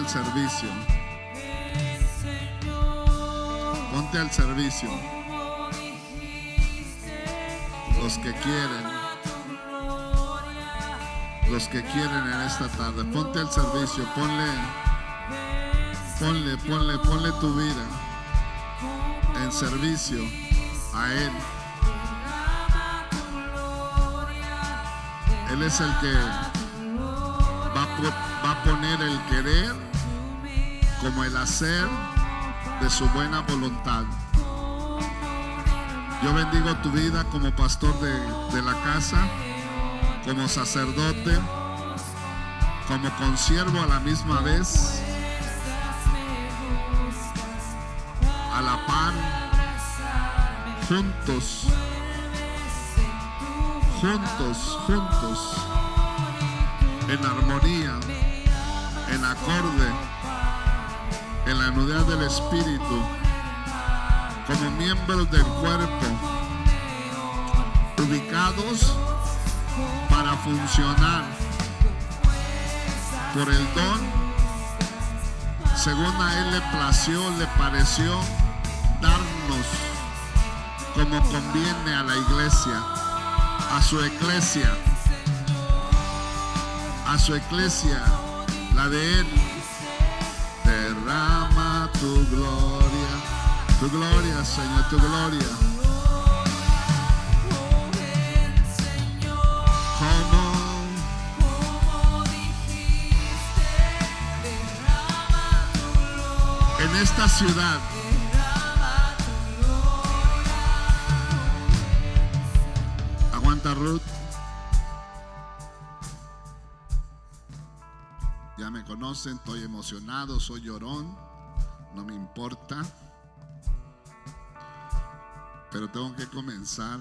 servicio. Ponte al servicio. Los que quieren en esta tarde, ponte al servicio. Ponle tu vida en servicio a Él. Él es el que va a poner el querer como el hacer de su buena voluntad. Yo bendigo tu vida como pastor de la casa, como sacerdote, como consiervo a la misma vez, a la par, juntos, en armonía, en acorde, en la unidad del Espíritu, como miembros del cuerpo, ubicados para funcionar por el don, según a Él le pareció darnos como conviene a la iglesia, a su eclesia, la de Él. Derrama tu gloria, Señor, tu gloria. Como en esta ciudad, aguanta, Ruth. Ya me conocen, estoy emocionado, soy llorón, no me importa. Pero tengo que comenzar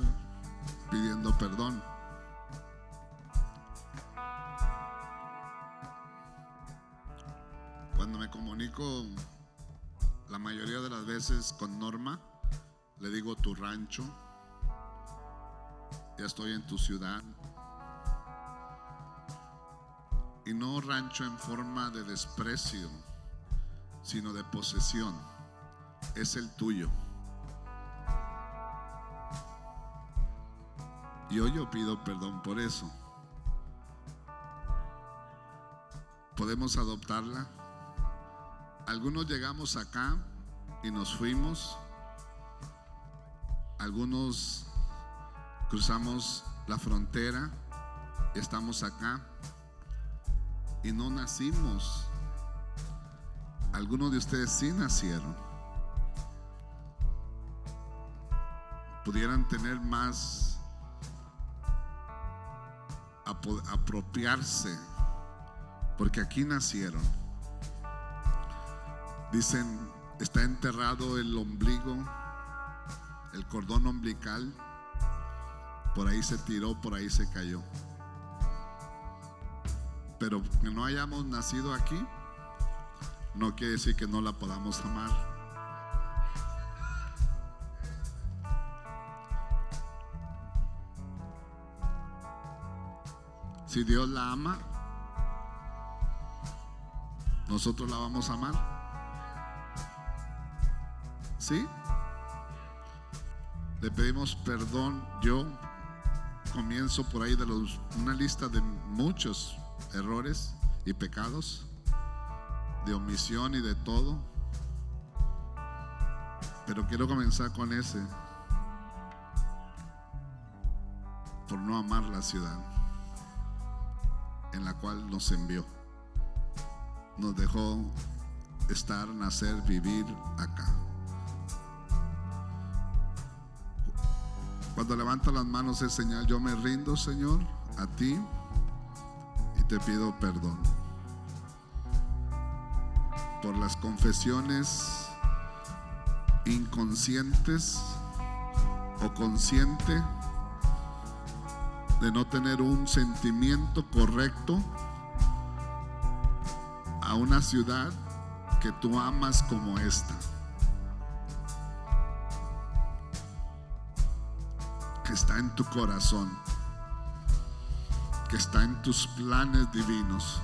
pidiendo perdón. Cuando me comunico, la mayoría de las veces con Norma, le digo tu rancho, ya estoy en tu ciudad. Y no rancho en forma de desprecio, sino de posesión. Es el tuyo. Y hoy yo pido perdón por eso. ¿Podemos adoptarla? Algunos llegamos acá y nos fuimos. Algunos cruzamos la frontera y estamos acá. Y no nacimos. Algunos de ustedes sí nacieron. Pudieran tener más, apropiarse, porque aquí nacieron. Dicen, está enterrado el ombligo, el cordón umbilical, por ahí se tiró, por ahí se cayó. Pero que no hayamos nacido aquí no quiere decir que no la podamos amar. Si Dios la ama, nosotros la vamos a amar. ¿Sí? Le pedimos perdón. Yo comienzo por ahí una lista de muchos errores y pecados, de omisión y de todo, pero quiero comenzar con ese, por no amar la ciudad en la cual nos envió, nos dejó estar, nacer, vivir acá. Cuando levanta las manos es señal, yo me rindo, Señor, a ti. Te pido perdón por las confesiones inconscientes o consciente de no tener un sentimiento correcto a una ciudad que tú amas como esta, que está en tu corazón, que está en tus planes divinos,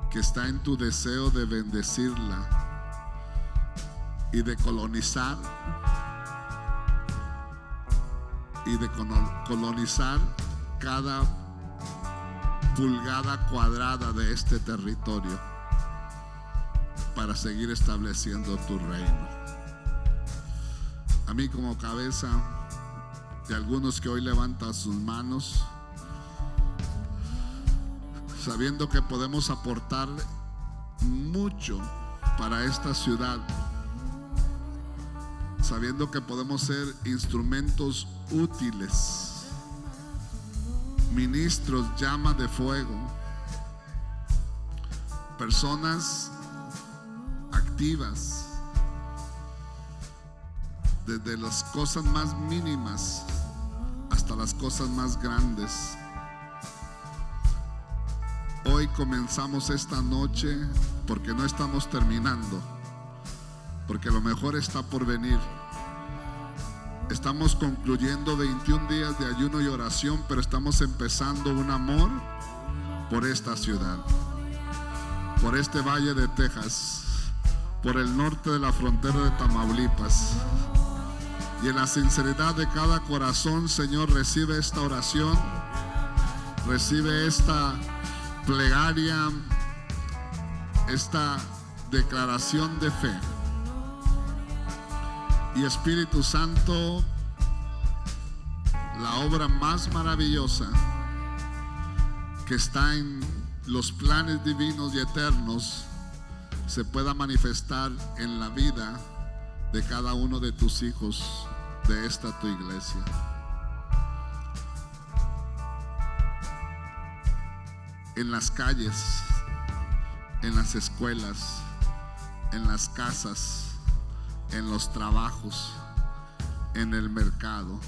que está en tu deseo de bendecirla y de colonizar cada pulgada cuadrada de este territorio para seguir estableciendo tu reino. A mí, como cabeza de algunos que hoy levantan sus manos, sabiendo que podemos aportar mucho para esta ciudad, sabiendo que podemos ser instrumentos útiles, ministros, llama de fuego, personas activas, desde las cosas más mínimas hasta las cosas más grandes. Hoy comenzamos esta noche porque no estamos terminando, porque lo mejor está por venir. Estamos concluyendo 21 días de ayuno y oración, pero estamos empezando un amor por esta ciudad, por este valle de Texas, por el norte de la frontera de Tamaulipas. Y en la sinceridad de cada corazón, Señor, recibe esta oración, recibe esta plegaria, esta declaración de fe. Y Espíritu Santo, la obra más maravillosa que está en los planes divinos y eternos se pueda manifestar en la vida de cada uno de tus hijos de esta tu iglesia. En las calles, en las escuelas, en las casas, en los trabajos, en el mercado,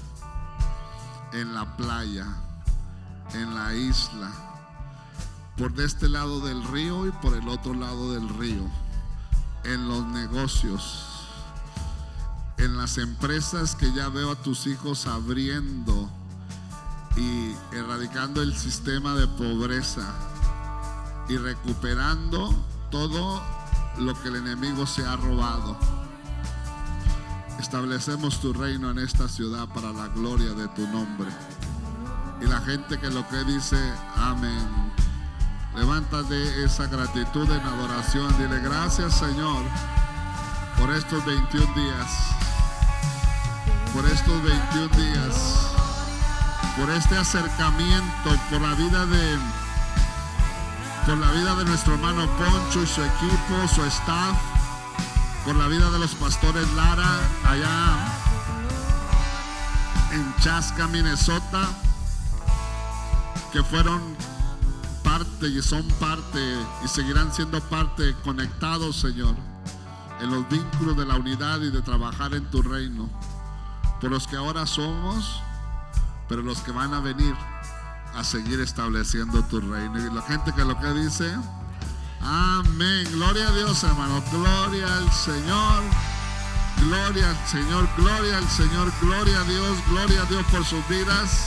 en la playa, en la isla, por de este lado del río y por el otro lado del río, en los negocios, en las empresas que ya veo a tus hijos abriendo y erradicando el sistema de pobreza y recuperando todo lo que el enemigo se ha robado. Establecemos tu reino en esta ciudad para la gloria de tu nombre. Y la gente que lo cree dice amén. Levántate esa gratitud en adoración. Dile gracias, Señor, por estos 21 días. Por estos 21 días. Por este acercamiento, por la vida de nuestro hermano Poncho y su equipo, su staff, por la vida de los pastores Lara allá en Chaska, Minnesota, que fueron parte y son parte y seguirán siendo parte, conectados, Señor, en los vínculos de la unidad y de trabajar en tu reino, por los que ahora somos, pero los que van a venir a seguir estableciendo tu reino. Y la gente que lo que dice amén. Gloria a Dios, hermano. Gloria al Señor. Gloria al Señor. Gloria al Señor. Gloria a Dios. Gloria a Dios por sus vidas.